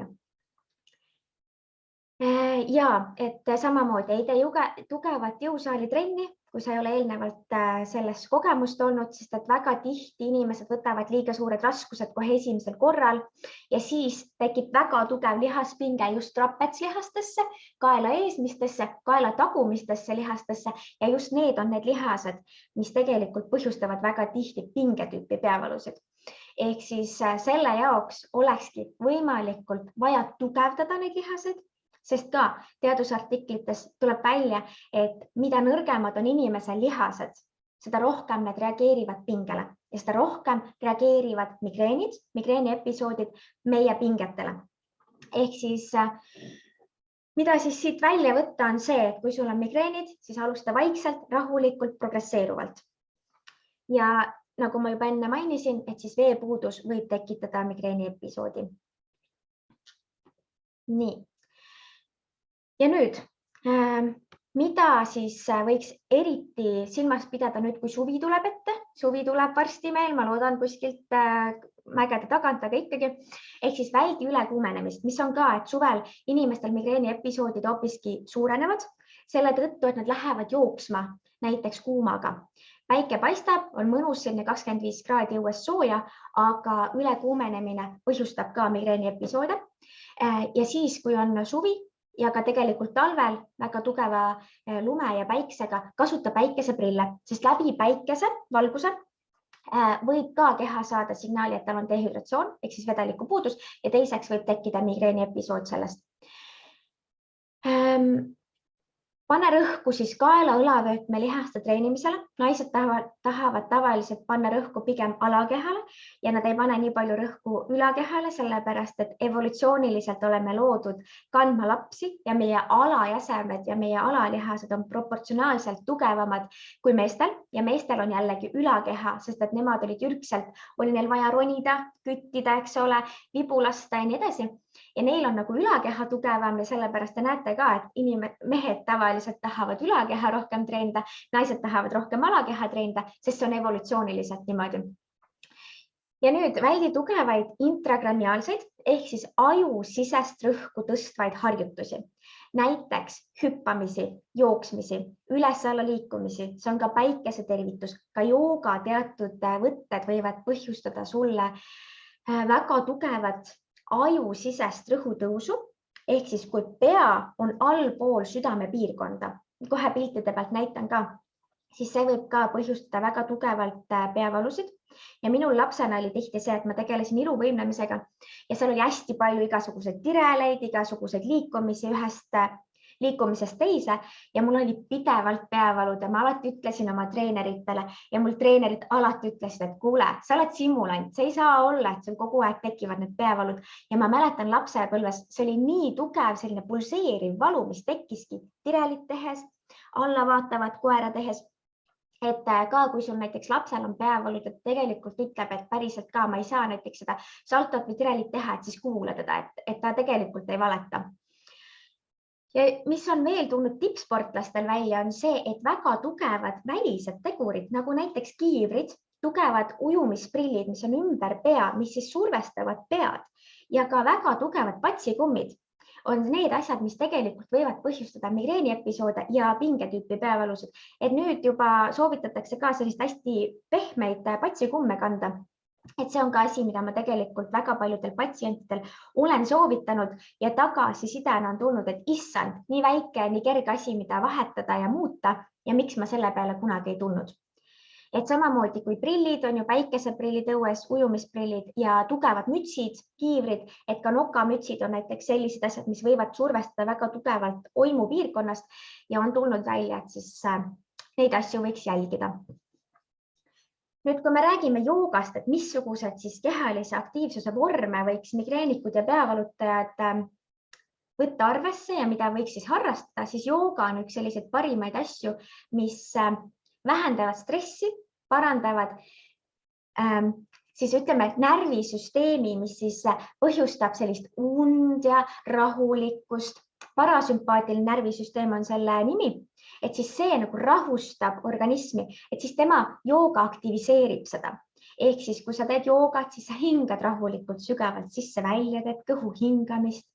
Ja, et samamoodi ei tee tugevat jõusaali trenni, kui sa ei ole eelnevalt selles kogemust olnud, sest et väga tihti inimesed võtavad liiga suured raskused kohe esimesel korral ja siis tekib väga tugev lihaspinge just trapetslihastesse, kaela eesmistesse, kaela tagumistesse lihastesse ja just need on need lihased, mis tegelikult põhjustavad väga tihti pingetüüpi peavalusid. Ehk siis selle jaoks olekski võimalikult vaja tugevdada neid lihased, sest ka teadusartiklites tuleb välja, et mida nõrgemad on inimese lihased, seda rohkem need reageerivad pingele ja seda rohkem reageerivad migreeniepisoodid meie pingetele. Ehk siis, mida siis siit välja võtta on see, et kui sul on migreenid, siis alusta vaikselt, rahulikult, progresseeruvalt. Ja nagu ma juba enne mainisin, et siis veepuudus võib tekitada migreeniepisoodi. Nii. Ja nüüd, mida siis võiks eriti silmas pidada nüüd, kui suvi tuleb ette? Suvi tuleb varsti meil, ma loodan kuskilt mägede tagant, aga ikkagi. Ehk siis väldi ülekuumenemist, mis on ka, et suvel inimestel migreeniepisoodid hoopiski suurenevad, selle tõttu, et nad lähevad jooksma näiteks kuumaga. Päike paistab, on mõnus, 25 kraadi õues sooja, aga ülekuumenemine põhjustab ka migreeniepisoode. Ja siis, kui on suvi, ja ka tegelikult talvel väga tugeva lume ja päiksega kasuta päikeseprille, sest läbi päikese valguse võib ka keha saada signaali, et tal on dehüdratsioon ehk siis vedeliku puudus ja teiseks võib tekkida migreeni episood sellest. Pane rõhku siis kaela, õlavöötme lihaste treenimisele. Naised tahavad tavaliselt panna rõhku pigem alakehale ja nad ei pane nii palju rõhku ülakehale, sellepärast et evolutsiooniliselt oleme loodud kandma lapsi ja meie alajäsemed ja meie alalihased on proportsionaalselt tugevamad kui meestel ja meestel on jällegi ülakeha, sest et nemad olid ürgselt, oli neil vaja ronida, küttida, eks ole, vibu lasta ja nii edasi. Ja neil on nagu ülakeha tugevam ja sellepärast te näete ka, et mehed tavaliselt tahavad ülakeha rohkem treenida, naised tahavad rohkem alakeha treenida, sest see on evolutsiooniliselt niimoodi. Ja nüüd väldi tugevaid intrakraniaalseid ehk siis ajusisest rõhku tõstvaid harjutusi. Näiteks hüppamisi, jooksmisi, üles-alla liikumisi, see on ka päikesetervitus, ka jooga teatud võtted võivad põhjustada sulle väga tugevat ajusisest rõhutõusu, ehk siis kui pea on allpool südame piirkonda, kohe piltide pealt näitan ka, siis see võib ka põhjustada väga tugevalt peavalusid. Ja minul lapsena oli tihti see, et ma tegelesin iluvõimlemisega ja seal oli hästi palju igasuguseid tireleid, igasuguseid liikumisi ühest liikumisest teise ja mul oli pidevalt peavalud ja ma alati ütlesin oma treeneritele ja mul treenerid alati ütlesid, et kuule, sa oled simulant, see ei saa olla, et sul kogu aeg tekivad need peavalud ja ma mäletan lapsepõlves, see oli nii tugev selline pulseeriv valu, mis tekkiski tirelit tehes, alla vaatavat koera tehes, et ka kui sul näiteks lapsel on peavalud, et tegelikult ütleb, et päriselt ka ma ei saa näiteks seda saltot või tirelit teha, et siis kuula teda, et ta tegelikult ei valeta. Ja mis on veel tulnud tippsportlastel välja, on see, et väga tugevad välised tegurid, nagu näiteks kiivrid, tugevad ujumisprillid, mis on ümber pea, mis siis survestavad pead ja ka väga tugevad patsikummid on need asjad, mis tegelikult võivad põhjustada migreeni episoode ja pingetüüpi peavalusid. Et nüüd juba soovitatakse ka sellist hästi pehmeid patsikumme kanda. Et see on ka asi, mida ma tegelikult väga paljudel patsientidel olen soovitanud ja tagasisidena on tulnud, et issand, nii väike, nii kerge asi, mida vahetada ja muuta ja miks ma selle peale kunagi ei tulnud. Et samamoodi kui prillid on ju päikeseprillid õues, ujumisprillid ja tugevad mütsid, kiivrid, et ka nokamütsid on näiteks sellised asjad, mis võivad survestada väga tugevalt oimu piirkonnast ja on tulnud välja, et siis neid asju võiks jälgida. Nüüd, kui me räägime joogast, et missugused siis kehalise aktiivsuse vorme võiks migreenikud ja peavalutajad võtta arvesse ja mida võiks siis harrastada, siis jooga on üks selliseid parimaid asju, mis vähendavad stressi, parandavad siis ütleme närvisüsteemi, mis siis põhjustab sellist und ja rahulikkust. Parasümpaatiline närvisüsteem on selle nimi, et siis see nagu rahustab organismi, et siis tema jooga aktiviseerib seda. Ehk siis, kui sa teed joogat, siis sa hingad rahulikult sügavalt sisse välja, teed kõhu hingamist.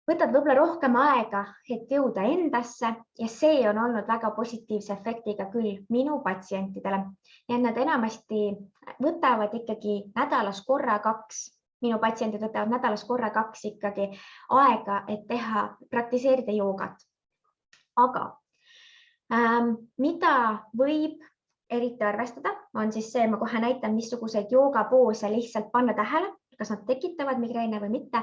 Võtad võib-olla rohkem aega, et jõuda endasse ja see on olnud väga positiivse efektiga küll minu patsientidele. Ja nad enamasti võtavad ikkagi nädalas korra 2. Minu patsiendid võtavad nädalas korra 2 ikkagi aega, et praktiseerida joogat. Aga mida võib eriti arvestada, on siis see, ma kohe näitan, missuguseid joogapoose lihtsalt panna tähele, kas nad tekitavad migreene või mitte,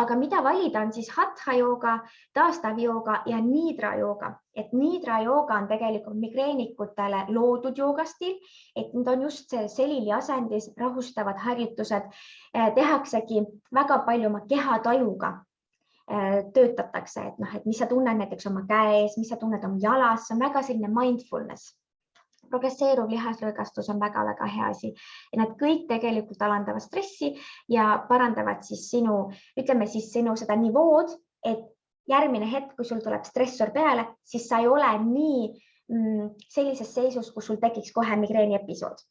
aga mida valida on siis hatha jooga, taastav jooga ja nidra jooga. Et nidra jooga on tegelikult migreenikutele loodud joogastil, et need on just see selili asendis rahustavad harjutused, tehaksegi väga palju oma kehatajuga töötatakse, et mis sa tunned näiteks oma käes, mis sa tunned oma jalas, see on väga selline mindfulness. Progresseeruv lihaslõõgastus on väga-väga hea asi. Ja nad kõik tegelikult alandavad stressi ja parandavad siis sinu seda nivood, et järgmine hetk, kui sul tuleb stressor peale, siis sa ei ole nii sellises seisus, kus sul tekiks kohe migreeni episood.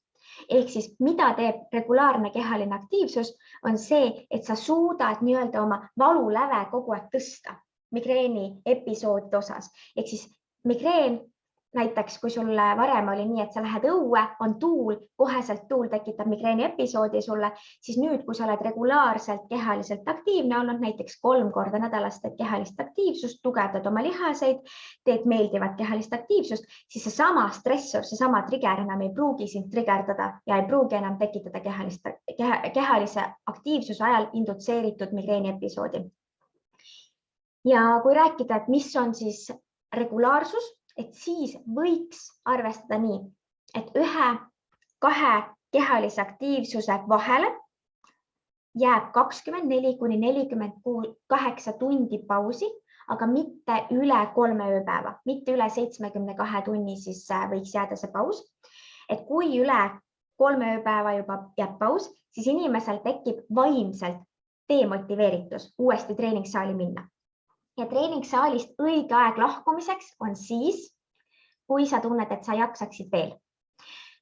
Ehk siis mida teeb regulaarne kehaline aktiivsus on see, et sa suudad nii-öelda oma valuläve kogu aeg tõsta migreeni episoodide osas. Ehk siis migreen näiteks kui sul varem oli nii, et sa lähed õue, on tuul, koheselt tuul tekitab migreeni episoodi sulle, siis nüüd, kui sa oled regulaarselt kehaliselt aktiivne olnud, näiteks 3 korda nädalas teed kehalist aktiivsust, tugevdad oma lihaseid, teed meeldivat kehalist aktiivsust, siis seesama stressor, seesama trigger enam ei pruugi sind trigerdada ja ei pruugi enam tekitada kehalise aktiivsuse ajal indutseeritud migreeni episoodi. Ja kui rääkida, et mis on siis regulaarsus, et siis võiks arvestada nii, et 1-2 kehalise aktiivsuse vahele jääb 24–48 tundi pausi, aga mitte üle 3 ööpäeva, mitte üle 72 tunni siis võiks jääda see paus. Et kui üle 3 ööpäeva juba jääb paus, siis inimesel tekib vaimselt demotiveeritus uuesti treeningsaali minna. Ja treeningsaalist õige aeg lahkumiseks on siis, kui sa tunned, et sa jaksaksid veel.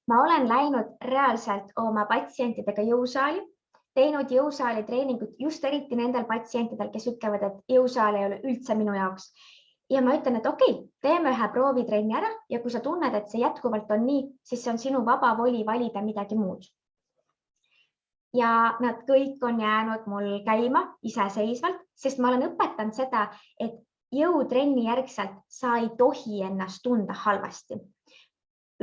Ma olen läinud reaalselt oma patsientidega jõusaali, teinud jõusaali treeningut just eriti nendel patsientidel, kes ütlevad, et jõusaal ei ole üldse minu jaoks. Ja ma ütlen, et okei, teeme ühe proovitrenni ära ja kui sa tunned, et see jätkuvalt on nii, siis see on sinu vaba voli valida midagi muud. Ja nad kõik on jäänud mul käima iseseisvalt, sest ma olen õpetanud seda, et jõutrenni järgselt sa ei tohi ennast tunda halvasti.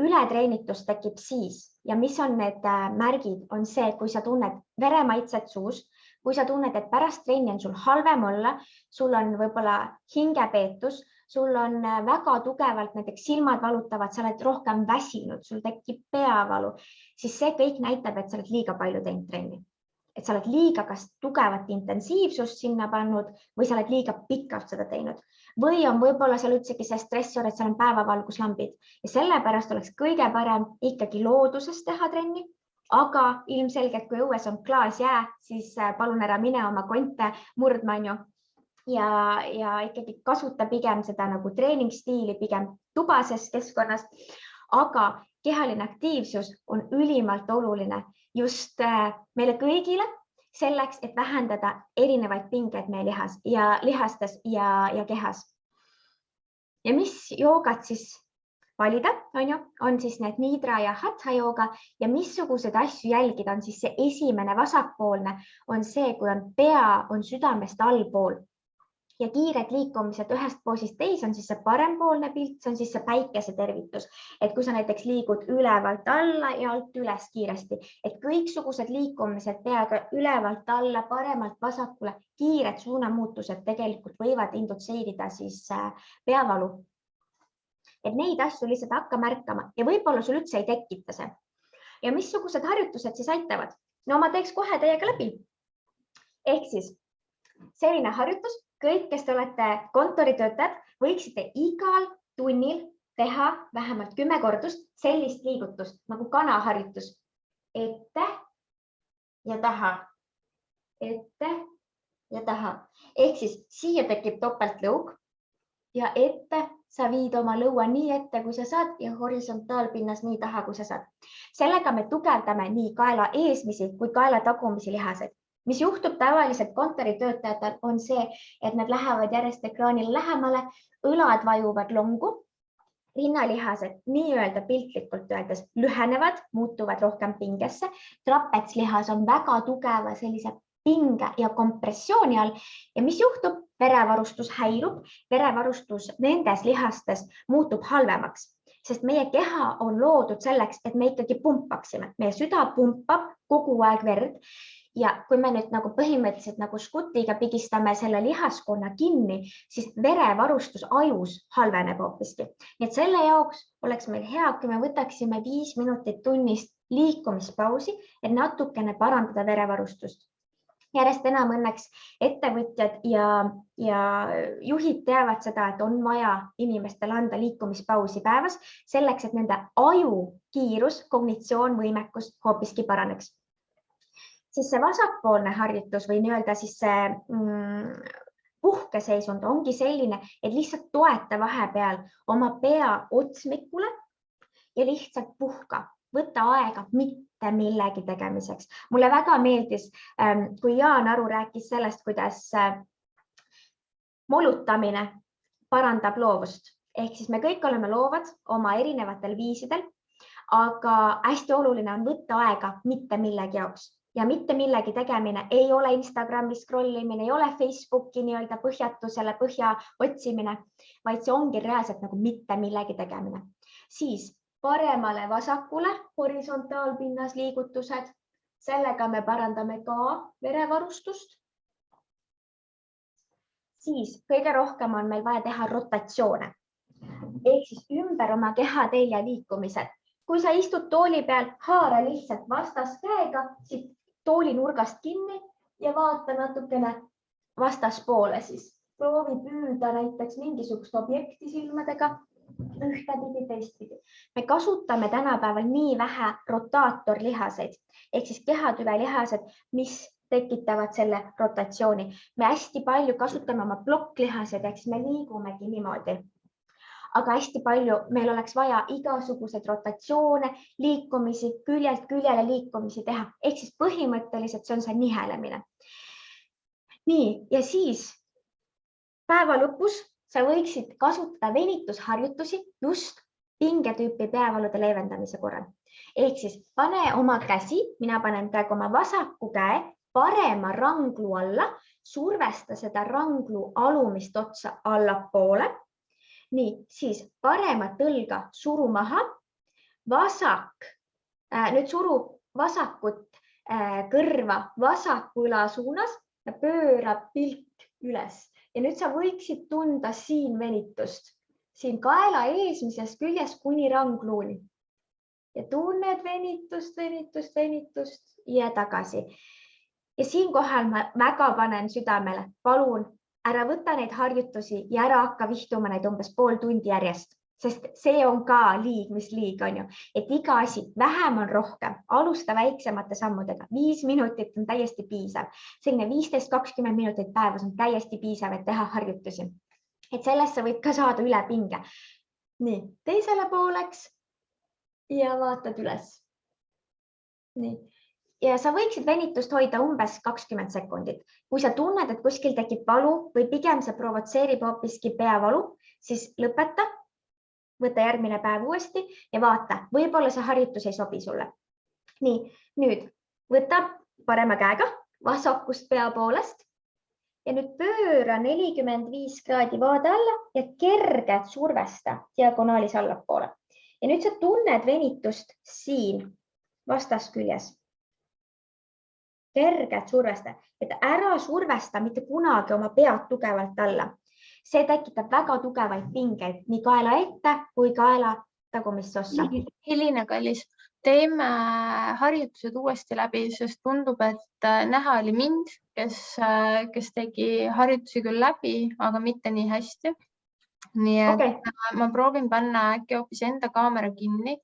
Ületreenitus tekib siis ja mis on need märgid, on see, kui sa tunned veremaitset suus, kui sa tunned, et pärast trenni on sul halvem olla, sul on võib-olla hingepeetus, sul on väga tugevalt, näiteks silmad valutavad, sa oled rohkem väsinud, sul tekib peavalu, siis see kõik näitab, et sa oled liiga palju teinud trenni. Et sa oled liiga kas tugevat intensiivsust sinna pannud või sa oled liiga pikalt seda teinud. Või on võib-olla seal üldsegi see stressor, et seal on päevavalguslambid ja sellepärast oleks kõige parem ikkagi looduses teha trenni, aga ilmselgelt, kui õues on klaas jää, siis palun ära mine oma konte murdma, ja ikkagi kasuta pigem seda nagu treeningstiili, pigem tubases keskkonnas, aga kehaline aktiivsus on ülimalt oluline just meile kõigile selleks, et vähendada erinevaid pingeid meie lihastes ja kehas. Ja mis joogat siis valida, on siis need nidra ja hatha jooga ja missugused asju jälgida on siis see esimene vasakpoolne, on see, kui on pea on südamest allpool. Ja kiired liikumised ühest poosist teis on siis see parempoolne pilt, see on siis see päikese tervitus. Et kui sa näiteks liigud ülevalt alla ja alt üles kiiresti, et kõiksugused liikumised peaga ülevalt alla, paremalt vasakule, kiired suunamuutused tegelikult võivad indutseerida siis peavalu. Et neid asju lihtsalt hakka märkama ja võib-olla sul üldse ei tekita see. Ja missugused harjutused siis aitavad? No ma teeks kohe teiega läbi. Ehk siis selline harjutus, kõik, kes te olete kontoritöötajad, võiksite igal tunnil teha vähemalt 10 kordust sellist liigutust nagu kanaharjutus. Ette ja taha. Ette ja taha. Ehk siis siia tekib topeltlõug ja ette sa viid oma lõua nii ette, kui sa saad ja horisontaalpinnas nii taha, kui sa saad. Sellega me tugevdame nii kaela eesmisi kui kaela tagumisi lihaseid. Mis juhtub tavaliselt kontoritöötajatel on see, et nad lähevad järjest ekraanile lähemale, õlad vajuvad longu, rinnalihased nii-öelda piltlikult öeldes lühenevad, muutuvad rohkem pingesse, trapetslihas on väga tugeva sellise pinge ja kompressiooni all ja mis juhtub? Verevarustus häirub, verevarustus nendes lihastes muutub halvemaks, sest meie keha on loodud selleks, et me ikkagi pumpaksime. Meie süda pumpab kogu aeg verd. Ja kui me nüüd nagu põhimõtteliselt nagu skutiga pigistame selle lihaskonna kinni, siis verevarustus ajus halveneb hoopiski. Nii et selle jaoks oleks meil hea, kui me võtaksime 5 minutit tunnist liikumispausi, et natukene parandada verevarustust. Järjest enam õnneks ettevõtjad ja juhid teavad seda, et on vaja inimestele anda liikumispausi päevas selleks, et nende aju kiirus, kognitsioon, võimekus hoopiski paraneks. Siis see vasakpoolne harjutus või nii-öelda siis see puhkeseisund ongi selline, et lihtsalt toeta vahepeal oma pea otsmikule ja lihtsalt puhka. Võta aega mitte millegi tegemiseks. Mulle väga meeldis, kui Jaan Aru rääkis sellest, kuidas molutamine parandab loovust. Ehk siis me kõik oleme loovad oma erinevatel viisidel, aga hästi oluline on võtta aega mitte millegi jaoks. Ja mitte millegi tegemine ei ole Instagrami scrollimine, ei ole Facebooki nii-öelda põhjatusele põhja otsimine, vaid see ongi reaalselt nagu mitte millegi tegemine. Siis paremale vasakule horisontaalpinnas liigutused. Sellega me parandame ka verevarustust. Siis kõige rohkem on meil vaja teha rotatsioone. Ehk siis ümber oma kehatelje liikumised. Kui sa istud tooli peal, haara lihtsalt vastaskäega, siit tooli nurgast kinni ja vaata natukene vastaspoole siis. Proovi püüda näiteks mingisugust objekti silmadega ühtepidi, teistpidi. Me kasutame tänapäeval nii vähe rotaatorlihaseid ehk siis kehatüvelihased, mis tekitavad selle rotatsiooni. Me hästi palju kasutame oma plokklihaseid, ehk siis me liigumegi niimoodi. Aga hästi palju meil oleks vaja igasuguseid rotatsioone, liikumisi, küljelt küljele liikumisi teha. Ehk siis põhimõtteliselt see on see nihelemine. Nii, ja siis päeva lõpus sa võiksid kasutada venitusharjutusi just pingetüüpi peavalude leevendamise korral. Ehk siis pane oma käsi, mina panen praegu oma vasaku käe parema ranglu alla, survesta seda ranglu alumist otsa allapoole. Nii, siis paremat õlga suru maha, nüüd suru vasakut kõrva vasaku õla suunas ja pööra pilk üles. Ja nüüd sa võiksid tunda siin venitust, siin kaela eesmisest küljest kuni rangluuni. Ja tunned venitust ja tagasi. Ja siinkohal ma väga panen südamele, palun ära võta neid harjutusi ja ära hakka vihtuma neid umbes pool tundi järjest, sest see on ka liig, mis liig on ju, et iga asi vähem on rohkem, alusta väiksemate sammudega, 5 minutit on täiesti piisav, selline 15-20 minutit päevas on täiesti piisav, et teha harjutusi, et sellest sa võid ka saada üle pinge. Nii, teisele pooleks ja vaatad üles. Nii. Ja sa võiksid venitust hoida umbes 20 sekundit. Kui sa tunned, et kuskil tekib valu või pigem see provotseerib hoopiski peavalu, siis lõpeta, võta järgmine päev uuesti ja vaata, võib-olla see harjutus ei sobi sulle. Nii, nüüd võta parema käega vasakust pea poolest ja nüüd pööra 45 kraadi vaade alla ja kergelt survesta diagonaalis allapoole. Ja nüüd sa tunned venitust siin vastasküljes. Kergelt survesta, et ära survesta mitte kunagi oma pead tugevalt alla. See tekitab väga tugevaid pingeid nii kaela ette kui kaela tagumisse ossa. Helina, kallis, teeme harjutused uuesti läbi, sest tundub, et näha oli mind, kes tegi harjutusi küll läbi, aga mitte nii hästi. Nii et ma proovin panna äkki hoopis enda kaamera kinni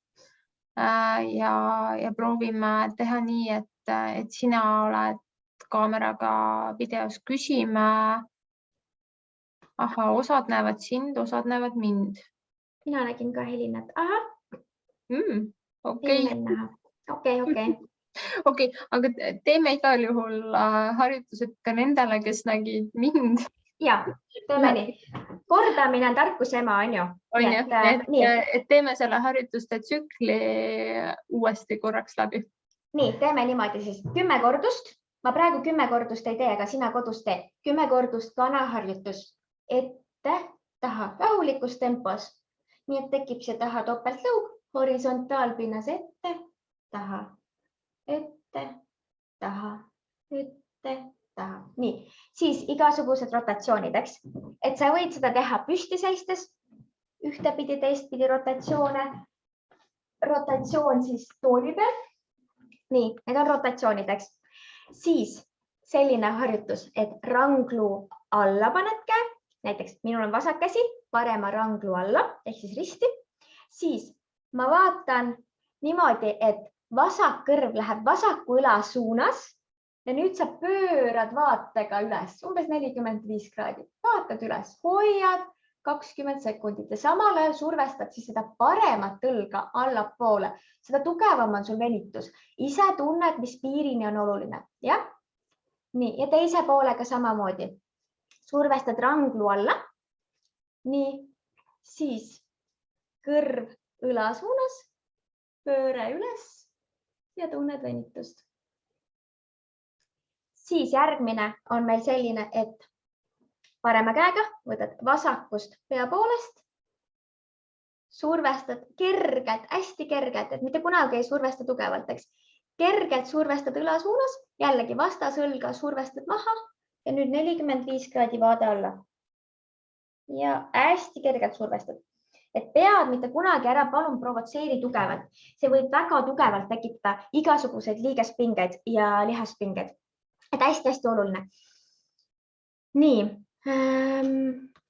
ja proovime teha nii, et sina oled kaameraga videos, küsime. Aha, osad näevad sind, osad näevad mind. Mina nägin ka Helinat. Aha. Okei, aga teeme igal juhul harjutused ka nendele, kes nägid mind. Ja, teeme nii. Kordamine on tarkuse ema, on ju? Et teeme selle harjutuste tsükli uuesti korraks läbi. Nii, teeme niimoodi siis 10 kordust. Ma praegu 10 kordust ei tee, aga sina kodus tee. 10 kordust kanaharjutus. Ette, taha, rahulikus tempos. Nii, et tekib see taha topeltlõug, horisontaalpinnas ette, taha, ette, taha, ette, taha. Nii, siis igasugused rotatsioonid, eks? Et sa võid seda teha püsti seistes, ühtepidi, teistpidi rotatsioone. Rotatsioon siis tooli peal. Nii, need on rotatsioonideks. Siis selline harjutus, et ranglu alla paned käe, näiteks minul on vasak käsi, parema ranglu alla, ehk siis risti. Siis ma vaatan niimoodi, et vasak kõrv läheb vasaku õla suunas ja nüüd sa pöörad vaatega üles, umbes 45 kraadi. Vaatad üles, hoiad 20 sekundit ja samal ajal survestad siis seda paremat õlga allapoole. Seda tugevam on sul venitus. Ise tunned, mis piirini on oluline. Ja? Nii, ja teise poolega samamoodi. Survestad ranglu alla. Nii. siis kõrv õla suunas, pööre üles ja tunned venitust. Siis järgmine on meil selline, et parema käega võtad vasakust pea poolest, survestad kergelt, hästi kergelt, et mitte kunagi ei survesta tugevalt, eks. Kergelt survestad õla suunas, jällegi vastasõlga survestad maha ja nüüd 45 kraadi vaade alla. Ja hästi kergelt survestad. Et pead mitte kunagi ära palun provotseeri tugevalt. See võib väga tugevalt tekitada igasuguseid liigespingeid ja lihaspingeid. Et hästi-hästi oluline. Nii,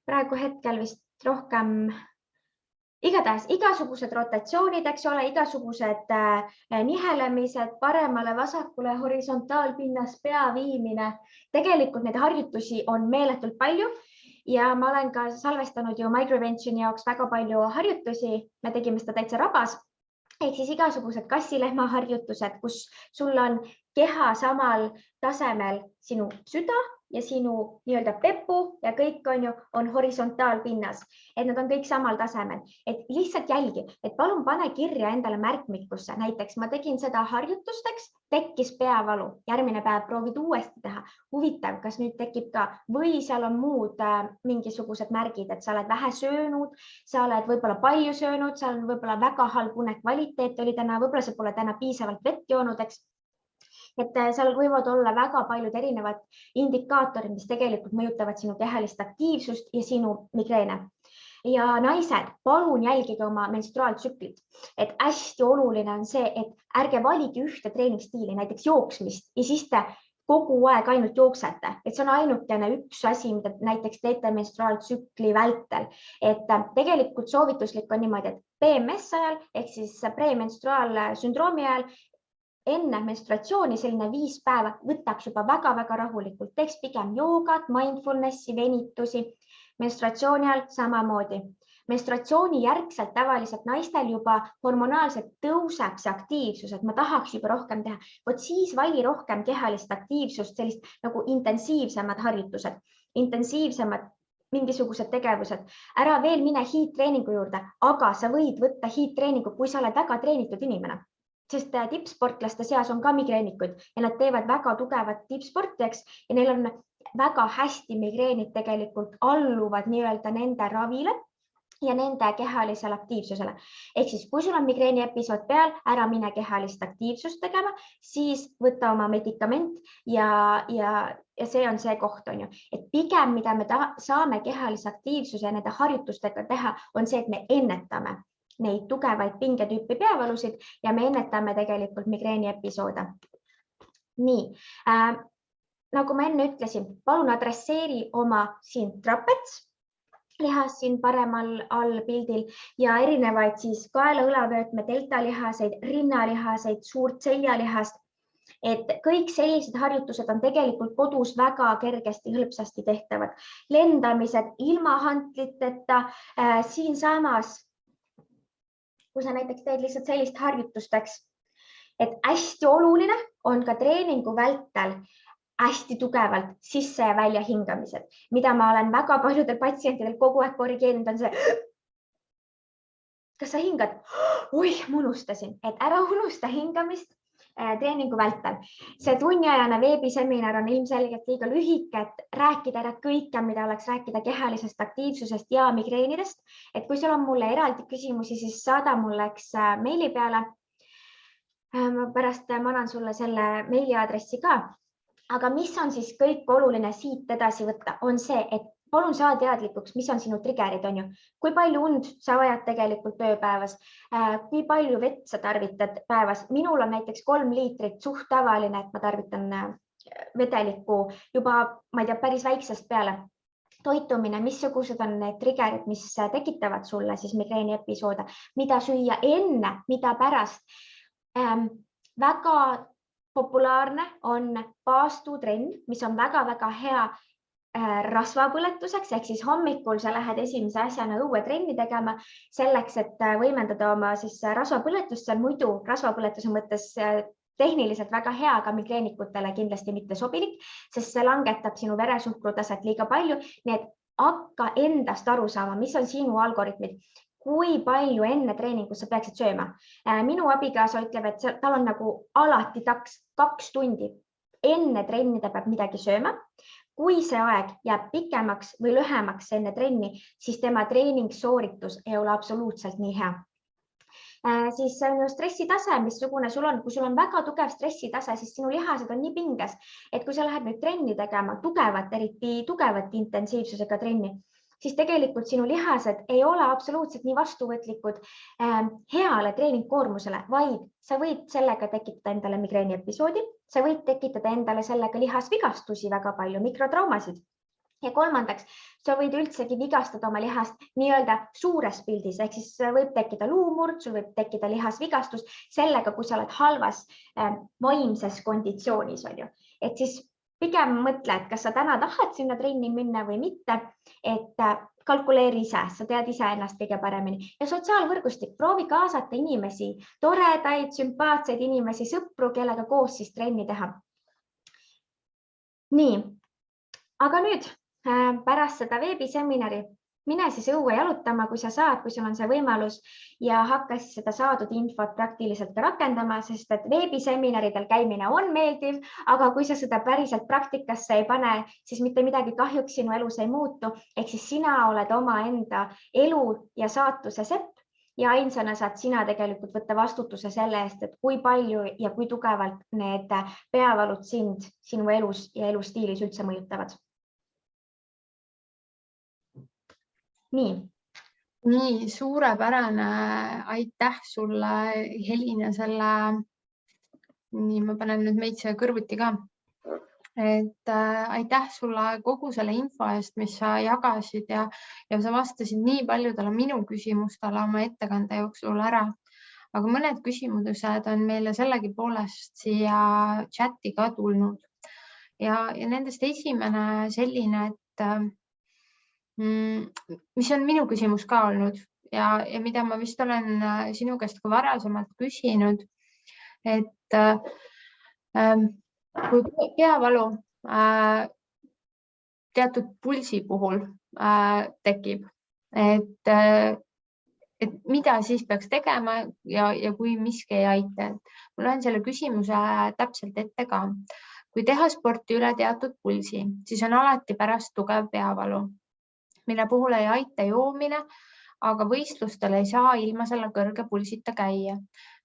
praegu hetkel vist rohkem igatahes igasugused rotatsioonid, eks ole, igasugused nihelemised, paremale, vasakule, horisontaalpinnas, pea viimine. Tegelikult neid harjutusi on meeletult palju ja ma olen ka salvestanud ju Microventioni jaoks väga palju harjutusi. Me tegime seda täitsa rabas. Ehk siis igasugused kassilehma harjutused, kus sul on keha samal tasemel sinu süda ja sinu nii-öelda pepu ja kõik on horisontaalpinnas, et nad on kõik samal tasemel, et lihtsalt jälgi, et palun pane kirja endale märkmikusse. Näiteks ma tegin seda harjutusteks, tekkis peavalu, järgmine päev proovid uuesti teha. Huvitav, kas nüüd tekib ka või seal on muud mingisugused märgid, et sa oled vähe söönud, sa oled võib-olla palju söönud, seal on võib-olla väga halb une kvaliteet oli täna, võib-olla sa pole täna piisavalt vett joonud, eks. Et seal võivad olla väga paljud erinevad indikaatorid, mis tegelikult mõjutavad sinu kehalist aktiivsust ja sinu migreene. Ja naised, palun jälgige oma menstruaaltsüklit. Et hästi oluline on see, et ärge valige ühte treeningstiili, näiteks jooksmist ja siis te kogu aeg ainult jooksete. Et see on ainukene üks asi, mida näiteks teete menstruaaltsükli vältel. Et tegelikult soovituslik on niimoodi, et PMS ajal ehk siis premenstruaalsündroomi ajal enne menstruatsiooni selline 5 päeva võtaks juba väga-väga rahulikult. Teeks pigem joogat, mindfulnessi, venitusi. Menstruatsiooni ajal samamoodi. Menstruatsiooni järgselt tavaliselt naistel juba hormonaalselt tõuseb see aktiivsus, et ma tahaks juba rohkem teha. Vot siis vali rohkem kehalist aktiivsust, sellist nagu intensiivsemad harjutused, intensiivsemad mingisugused tegevused. Ära veel mine hiidtreeningu juurde, aga sa võid võtta hiidtreeningu, kui sa oled väga treenitud inimene. Sest tippsportlaste seas on ka migreenikud ja nad teevad väga tugevat tippsporti ja neil on väga hästi migreenid tegelikult alluvad nii-öelda nende ravile ja nende kehalisele aktiivsusele. Ehk siis, kui sul on migreeni episood peal, ära mine kehalist aktiivsust tegema, siis võta oma medikament ja see on see koht, on ju. Et pigem, mida me saame kehalise aktiivsuse ja nende harjutustega teha, on see, et me ennetame neid tugevaid pingetüüpi peavalusid ja me ennetame tegelikult migreeni episoode. Nii, nagu ma enne ütlesin, palun adresseeri oma siin trapets, lihas siin paremal all pildil ja erinevaid siis kaela-õlavöötme, deltalihaseid, rinnalihaseid, suurt seljalihast. Et kõik sellised harjutused on tegelikult kodus väga kergesti, hõlpsasti tehtavad. Lendamised ilma hantliteta, siin samas kui sa näiteks teed lihtsalt sellist harjutusteks, et hästi oluline on ka treeningu vältel hästi tugevalt sisse ja välja hingamised, mida ma olen väga paljudel patsientidel kogu aeg korrigeerinud, on see, kas sa hingad? Oih, ma unustasin, et ära unusta hingamist treeningu vältel. See tunniajane veebiseminar on ilmselgelt liiga lühike, et rääkida ära kõike, mida oleks rääkida kehalisest aktiivsusest ja migreenidest. Et kui sul on mulle eraldi küsimusi, siis saada mulle meili peale. Pärast ma annan sulle selle meiliaadressi ka. Aga mis on siis kõik oluline siit edasi võtta, on see, et palun saa teadlikuks, mis on sinu triggerid, on ju. Kui palju und sa vajad tegelikult ööpäevas, kui palju vett sa tarvitad päevas. Minul on näiteks 3 liitrit suht tavaline, et ma tarvitan vedelikku juba, ma ei tea, päris väiksest peale. Toitumine, missugused on need triggerid, mis tekitavad sulle siis migreeni episoode, mida süüa enne, mida pärast. Väga populaarne on paastutrenn, mis on väga-väga hea rasvapõletuseks, ehk siis hommikul sa lähed esimese asjana õuetrenni tegema selleks, et võimendada oma siis rasvapõletust. See on muidu rasvapõletuse mõttes tehniliselt väga hea, aga migreenikutele kindlasti mitte sobilik, sest see langetab sinu veresuhkrutaset liiga palju. Nii et hakka endast aru saama, mis on sinu algoritmid, kui palju enne treeningut sa peaksid sööma. Minu abikaasa ütleb, et tal on nagu alati 2 tundi enne trenni ta peab midagi sööma. Kui see aeg jääb pikemaks või lühemaks enne trenni, siis tema treeningsooritus ei ole absoluutselt nii hea. Siis see on ju stressitase, missugune sul on. Kui sul on väga tugev stressitase, siis sinu lihased on nii pinges, et kui sa lähed nüüd trenni tegema tugevat, eriti tugevat intensiivsusega trenni, siis tegelikult sinu lihased ei ole absoluutselt nii vastuvõtlikud heale treeningkoormusele, vaid sa võid sellega tekitada endale migreeni episoodi, sa võid tekitada endale sellega lihasvigastusi väga palju, mikrotraumasid. Ja kolmandaks, sa võid üldsegi vigastada oma lihast nii-öelda suures pildis, ehk siis võib tekkida luumurd, sul võib tekkida lihasvigastus sellega, kui sa oled halvas vaimses konditsioonis, on ju. Et siis pigem mõtle, et kas sa täna tahad sinna trenni minna või mitte, et kalkuleeri ise, sa tead ise ennast kõige paremini. Ja sotsiaalvõrgustik, proovi kaasata inimesi, toredaid, sümpaatseid inimesi, sõpru, kellega koos siis trenni teha. Nii, aga nüüd pärast seda veebiseminari mine siis õue jalutama, kui sa saad, kui sul on see võimalus ja hakka siis seda saadud infot praktiliselt ka rakendama, sest et veebiseminaridel käimine on meeldiv, aga kui sa seda päriselt praktikasse ei pane, siis mitte midagi kahjuks sinu elus ei muutu. Ehk siis sina oled oma enda elu ja saatuse sepp ja ainsana saad sina tegelikult võtta vastutuse selle eest, et kui palju ja kui tugevalt need peavalud sinu elus ja elustiilis üldse mõjutavad. Nii, suurepärane. Aitäh sulle, Helina, selle, nii ma panen nüüd meitse kõrvuti ka, et aitäh sulle kogu selle info eest, mis sa jagasid ja sa vastasid nii paljudele minu küsimustele oma ettekande jooksul ära. Aga mõned küsimused on meile sellegipoolest siia chati ka tulnud ja nendest esimene selline, et mis on minu küsimus ka olnud ja mida ma vist olen sinu käest ka varasemalt küsinud, et kui peavalu teatud pulsi puhul tekib, et mida siis peaks tegema ja kui miski ei aita. Ma loen selle küsimuse täpselt ette ka. Kui teha sporti üle teatud pulsi, siis on alati pärast tugev peavalu, mille puhul ei aita joomine, aga võistlustel ei saa ilma selle kõrge pulsita käia.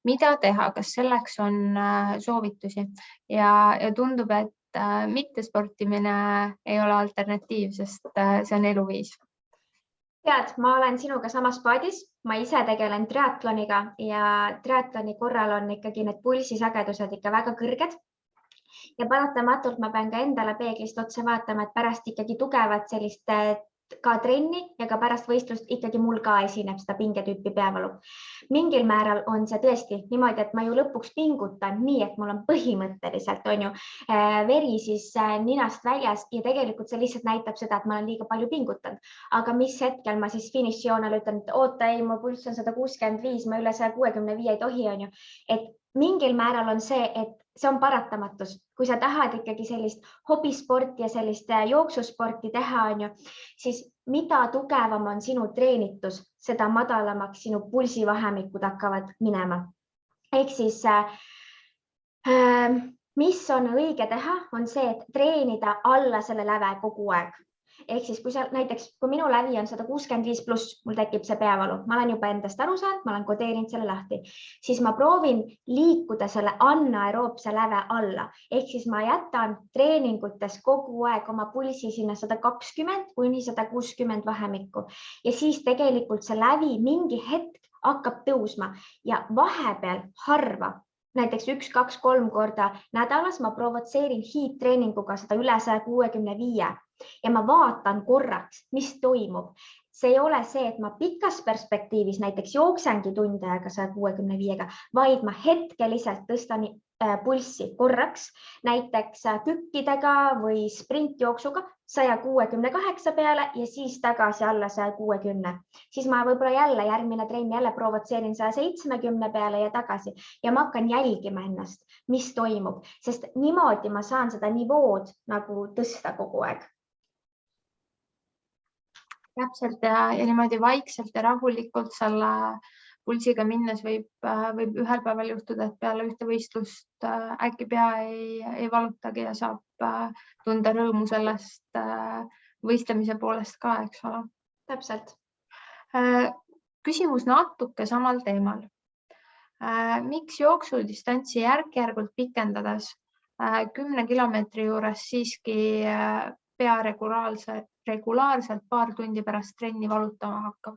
Mida teha? Kas selleks on soovitusi? Ja tundub, et mittesportimine ei ole alternatiiv, sest see on eluviis. Tead, ma olen sinuga samas paadis. Ma ise tegelen triatloniga ja triatloni korral on ikkagi need pulsisagedused ikka väga kõrged. Ja paratamatult ma pean ka endale peeglist otsa vaatama, et pärast ikkagi tugevat sellist ka trenni ja ka pärast võistlust ikkagi mul ka esineb seda pingetüüpi peavalu. Mingil määral on see tõesti niimoodi, et ma ju lõpuks pingutan nii, et mul on põhimõtteliselt on ju veri siis ninast väljas ja tegelikult see lihtsalt näitab seda, et ma olen liiga palju pingutanud. Aga mis hetkel ma siis finišijoonel ütlen, et oota, ei, mu pulss on 165, ma üle 165 ei tohi, on ju. Et mingil määral on see, et see on paratamatus. Kui sa tahad ikkagi sellist hobisporti ja sellist jooksusporti teha, on ju, siis mida tugevam on sinu treenitus, seda madalamaks sinu pulsivahemikud hakkavad minema. Ehk siis, mis on õige teha, on see, et treenida alla selle läve kogu aeg. Ehk siis, kui näiteks, kui minu lävi on 165 pluss, mul tekib see peavalu, ma olen juba endast aru saanud, ma olen kodeerinud selle lahti, siis ma proovin liikuda selle anaeroobse läve alla. Ehk siis ma jätan treeningutes kogu aeg oma pulsi sinna 120 kuni 160 vahemikku ja siis tegelikult see lävi mingi hetk hakkab tõusma ja vahepeal harva, näiteks 1, 2, 3 korda nädalas ma provotseerin hiidtreeninguga seda üle 165 ja ma vaatan korraks, mis toimub. See ei ole see, et ma pikas perspektiivis näiteks jooksengi tunde aega 165-ga, vaid ma hetkeliselt tõstan pulssi korraks, näiteks kükkidega või sprintjooksuga 168 peale ja siis tagasi alla 160. Siis ma võib-olla jälle järgmine trenn jälle provotseerin 170 peale ja tagasi ja ma hakkan jälgima ennast, mis toimub, sest niimoodi ma saan seda nivood nagu tõsta kogu aeg. Täpselt ja niimoodi vaikselt ja rahulikult selle pulsiga minnes võib ühel päeval juhtuda, et peale ühte võistlust äkki pea ei valutagi ja saab tunda rõõmu sellest võistlemise poolest ka, eks ole. Täpselt. Küsimus natuke samal teemal. Miks jooksudistantsi järk-järgult pikendades 10 kilomeetri juures siiski pea regulaarselt paar tundi pärast trenni valutama hakkab?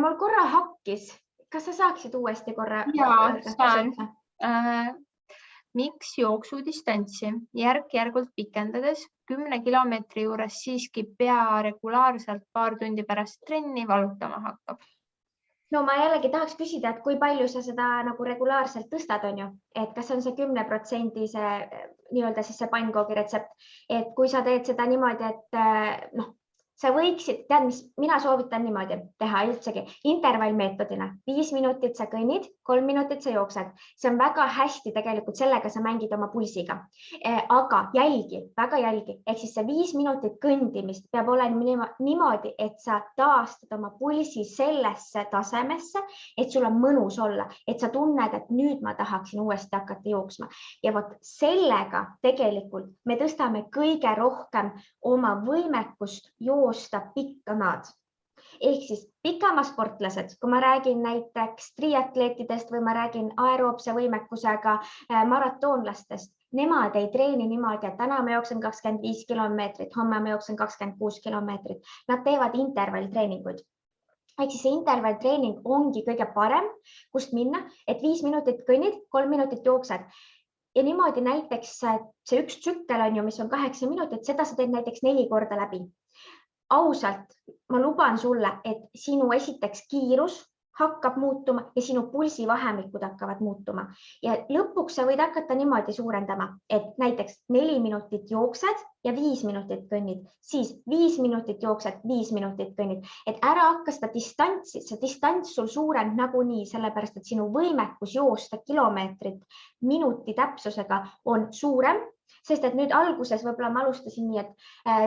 Mul korra hakkis. Kas sa saaksid uuesti korra? Jaa, saan. Miks jooksudistantsi järk-järgult pikendades 10 kilomeetri juures siiski pea regulaarselt paar tundi pärast trenni valutama hakkab? No ma jällegi tahaks küsida, et kui palju sa seda nagu regulaarselt tõstad, on ju, et kas on see 10% nii-öelda siis see pannkoogi retsept, et kui sa teed seda niimoodi, et sa võiksid, tead, mis mina soovitan niimoodi teha üldsegi intervallmeetodina. 5 minutit sa kõnnid, 3 minutit sa jooksed. See on väga hästi tegelikult sellega sa mängid oma pulsiga. Aga väga jälgi, ehk siis see 5 minutit kõndimist peab olema niimoodi, et sa taastad oma pulsi sellesse tasemesse, et sul on mõnus olla, et sa tunned, et nüüd ma tahaksin uuesti hakata jooksma. Ja vot sellega tegelikult me tõstame kõige rohkem oma võimekust joosta pikka maad. Ehk siis pikamasportlased, kui ma räägin näiteks triatleetidest või ma räägin aeroobse võimekusega maratoonlastest, nemad ei treeni niimoodi, et täna ma jooksen 25 kilomeetrit, homme ma jooksen 26 kilomeetrit. Nad teevad intervalltreeninguid. Ehk siis see intervalltreening ongi kõige parem, kust minna, et 5 minutit kõnnid, 3 minutit jooksed. Ja niimoodi näiteks see üks tsükkel on ju, mis on 8 minutit, seda sa teed näiteks 4 korda läbi. Ausalt, ma luban sulle, et sinu esiteks kiirus hakkab muutuma ja sinu pulsivahemikud hakkavad muutuma. Ja lõpuks sa võid hakata niimoodi suurendama, et näiteks 4 minutit jooksed ja 5 minutit kõnnid, siis 5 minutit jooksed, 5 minutit kõnnid, et ära hakka seda distantsi, see distants sul suureneb nagunii, sellepärast et sinu võimekus joosta kilomeetrit minuti täpsusega on suurem. Sest et nüüd alguses võib-olla ma alustasin nii, et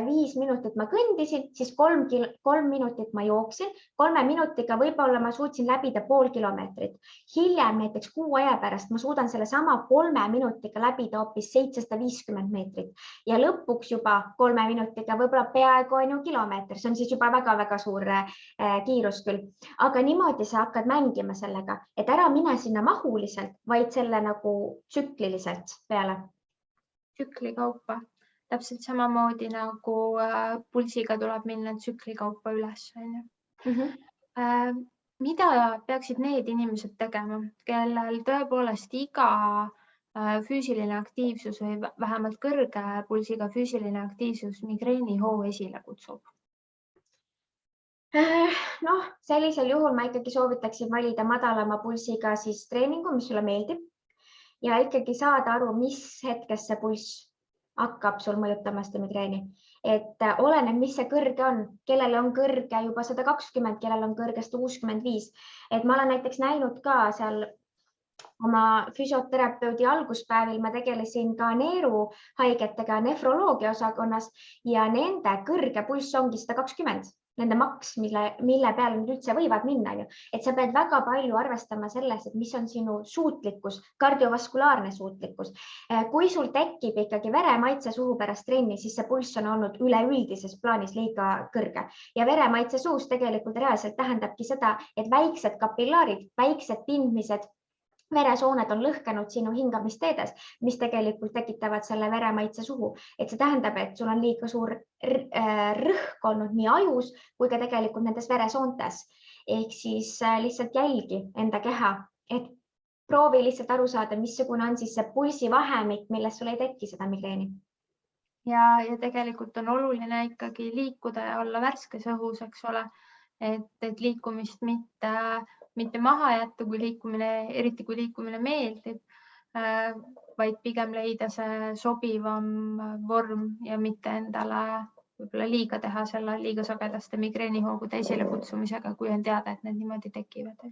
5 minutit ma kõndisin, siis 3 minutit ma jooksin, 3 minutiga võib-olla ma suutsin läbida pool kilomeetrit. Hiljem näiteks 6 aja pärast ma suudan selle sama 3 minutiga läbida hoopis 750 meetrit ja lõpuks juba 3 minutiga võib-olla peaaegu on ju kilomeeter. See on siis juba väga-väga suur kiirus küll. Aga niimoodi sa hakkad mängima sellega, et ära mine sinna mahuliselt, vaid selle nagu tsükliliselt peale. Tsükli kaupa. Täpselt samamoodi nagu pulsiga tuleb minna tsükli kaupa üles. Mida peaksid need inimesed tegema, kellel tõepoolest iga füüsiline aktiivsus või vähemalt kõrge pulsiga füüsiline aktiivsus migreenihoo esile kutsub? Sellisel juhul ma ikkagi soovitaksin valida madalama pulsiga siis treeningu, mis sulle meeldib. Ja ikkagi saada aru, mis hetkes see pulss hakkab sul mõjutama seda migreeni. Et oleneb, mis see kõrge on, kellel on kõrge juba 120, kellel on kõrge 165. Et ma olen näiteks näinud ka seal oma füsioterapeudi alguspäevil, ma tegelesin ka neeruhaigetega nefroloogia osakonnas ja nende kõrge pulss ongi 120. Nende maks, mille peale nüüd üldse võivad minna. Et sa pead väga palju arvestama selles, et mis on sinu suutlikkus, kardiovaskulaarne suutlikkus. Kui sul tekib ikkagi veremaitse suhu pärast trenni, siis see pulss on olnud üleüldises plaanis liiga kõrge. Ja veremaitse suus tegelikult reaalselt tähendabki seda, et väiksed kapillaarid, väiksed pindmised, veresooned on lõhkenud sinu hingamisteedes, mis tegelikult tekitavad selle veremaitse suhu. Et see tähendab, et sul on liiga suur rõhk olnud nii ajus kui ka tegelikult nendes veresoontes. Ehk siis lihtsalt jälgi enda keha, et proovi lihtsalt aru saada, missugune on siis see pulsivahemik, milles sul ei teki seda migreeni. Ja tegelikult on oluline ikkagi liikuda ja olla värskes õhus, eks ole, et liikumist mitte maha jätta, eriti kui liikumine meeldib, vaid pigem leida see sobivam vorm ja mitte endale võib-olla liiga teha selle liiga sagedaste migreenihoogude esile kutsumisega, kui on teada, et need niimoodi tekivad.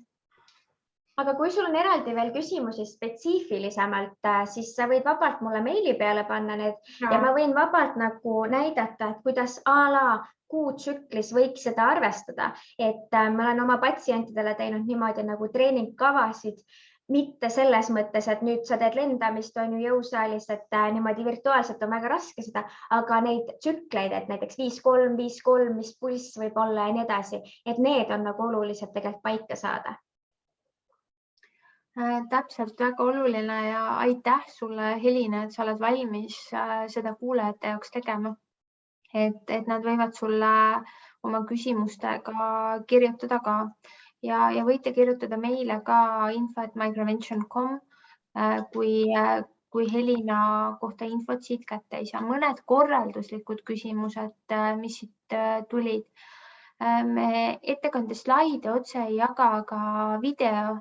Aga kui sul on eraldi veel küsimusi spetsiifilisemalt, siis sa võid vabalt mulle meili peale panna need ja ma võin vabalt nagu näidata, et kuidas a la kuutsüklis võiks seda arvestada, et ma olen oma patsientidele teinud niimoodi nagu treeningkavasid, mitte selles mõttes, et nüüd sa teed lendamist on ju jõusaalis, et niimoodi virtuaalselt on väga raske seda, aga neid tsükleid, et näiteks 5-3, 5-3, mis pulss võib olla ja nii edasi, et need on nagu olulised tegelikult paika saada. Täpselt, väga oluline ja aitäh sulle, Helina, et sa oled valmis seda kuulajate jaoks tegema. Et nad võivad sulle oma küsimustega kirjutada ka ja võite kirjutada meile ka info@myprevention.com, kui Helina kohta infot siit kätte ei saa. Mõned korralduslikud küsimused, mis siit tulid. Me ettekande slaide otse ei jaga, aga video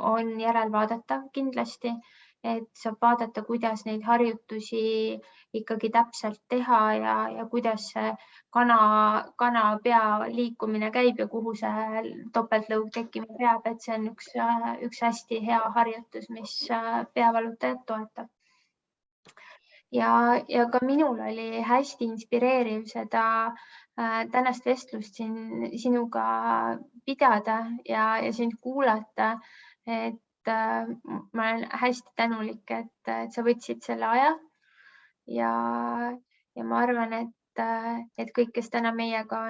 on järelvaadatav kindlasti, et saab vaadata, kuidas neid harjutusi ikkagi täpselt teha ja kuidas see kana pea liikumine käib ja kuhu see topeltlõug tekkima peab, et see on üks hästi hea harjutus, mis peavalutajat toetab. Ja ka minul oli hästi inspireeriv seda tänast vestlust siin sinuga pidada ja sind kuulata, et ma olen hästi tänulik, et sa võtsid selle aja ja ma arvan, et kõik, kes täna meiega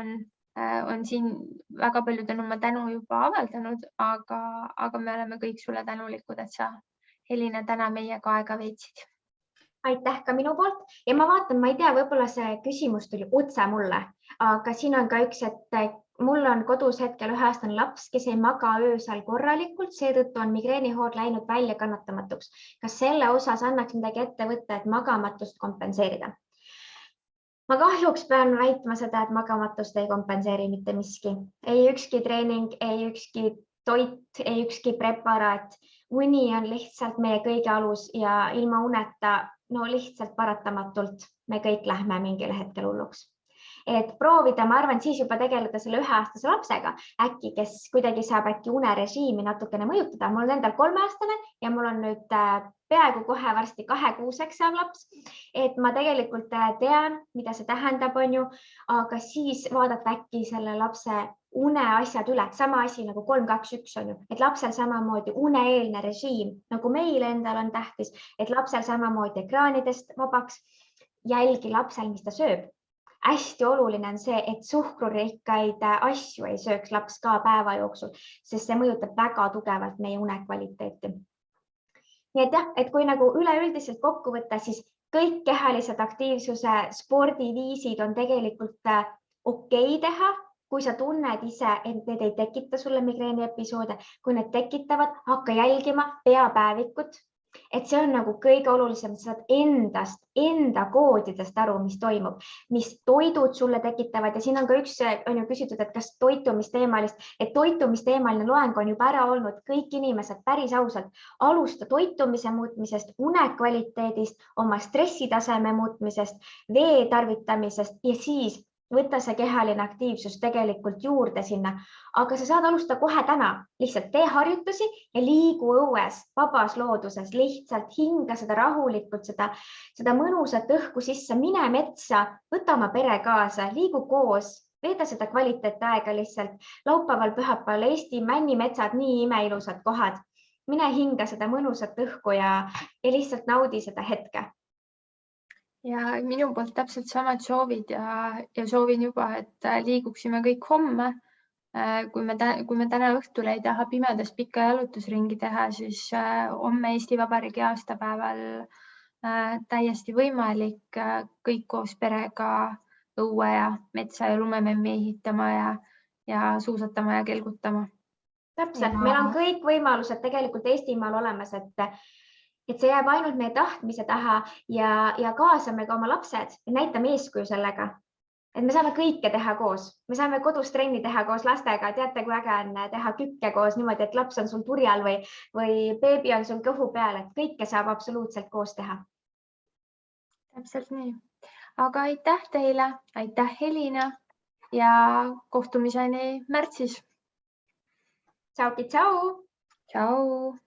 on siin, väga paljud on oma tänu juba avaldanud, aga me oleme kõik sulle tänulikud, et sa, Helina, täna meiega aega veetsid. Aitäh ka minu poolt ja ma vaatan, ma ei tea, võib-olla see küsimus tuli otse mulle, aga siin on ka üks, et mul on kodus hetkel 1-aastane laps, kes ei maga öösel korralikult, seetõttu on migreenihood läinud välja kannatamatuks. Kas selle osas annaks midagi ette võtta, et magamatust kompenseerida? Ma kahjuks pean väitma seda, et magamatust ei kompenseeri mitte miski. Ei ükski treening, ei ükski toit, ei ükski preparaat. Uni on lihtsalt meie kõige alus ja ilma uneta lihtsalt paratamatult me kõik lähme mingil hetkel hulluks. Et proovida, ma arvan, siis juba tegeleda selle 1-aastase lapsega, äkki, kes kuidagi saab äkki unerežiimi natukene mõjutada. Mul on endal 3-aastane ja mul on nüüd peaaegu kohe varsti 2-kuuseks saab laps. Et ma tegelikult tean, mida see tähendab, on ju, aga siis vaadata äkki selle lapse uneasjad üle. Sama asi nagu 3-2-1 on ju, et lapsel samamoodi uneeelne režiim, nagu meile endal on tähtis, et lapsel samamoodi ekraanidest vabaks, jälgi lapsel, mis ta sööb. Hästi oluline on see, et suhkrurikkaid asju ei sööks laps ka päeva jooksul, sest see mõjutab väga tugevalt meie unekvaliteeti. Nii et jah, et kui nagu üleüldiselt kokku võtta, siis kõik kehalised aktiivsuse spordiviisid on tegelikult okei teha, kui sa tunned ise, et need ei tekita sulle migreeni episoode, kui need tekitavad, hakka jälgima peapäevikut. Et see on nagu kõige olulisem, sa saad enda koodidest aru, mis toimub, mis toidud sulle tekitavad ja siin on ka üks on ju küsitud, et kas toitumisteemalist, et toitumisteemaline loeng on juba ära olnud, kõik inimesed päris ausalt alusta toitumise muutmisest, unekvaliteedist, oma stressitaseme muutmisest, vee tarvitamisest ja siis võta see kehaline aktiivsus tegelikult juurde sinna, aga sa saad alustada kohe täna, lihtsalt tee harjutusi ja liigu õues, vabas looduses, lihtsalt hinga seda rahulikult, seda mõnusat õhku sisse, mine metsa, võta oma pere kaasa, liigu koos, veeda seda kvaliteetaega lihtsalt. Laupäeval, pühapäeval Eesti männimetsad, nii imeilusad kohad. Mine hinga seda mõnusat õhku ja lihtsalt naudi seda hetke. Ja minu poolt täpselt samad soovid ja soovin juba, et liiguksime kõik homme. Kui me täna õhtul ei taha pimedas pikka jalutusringi teha, siis homme Eesti Vabariigi aastapäeval täiesti võimalik kõik koos perega õue ja metsa ja lumememmi ehitama ja suusatama ja kelgutama. Täpselt, meil on kõik võimalused tegelikult Eestimaal olemas, et see jääb ainult meie tahtmise taha ja kaasame ka oma lapsed ja näitame eeskuju sellega, et me saame kõike teha koos. Me saame kodus trenni teha koos lastega. Teate, kui äge on teha kükke koos niimoodi, et laps on sul turjal või beebi on sul kõhu peal, et kõike saab absoluutselt koos teha. Täpselt nii. Aga aitäh teile, aitäh Helina ja kohtumiseni märtsis. Tšauki, tšau! tšau.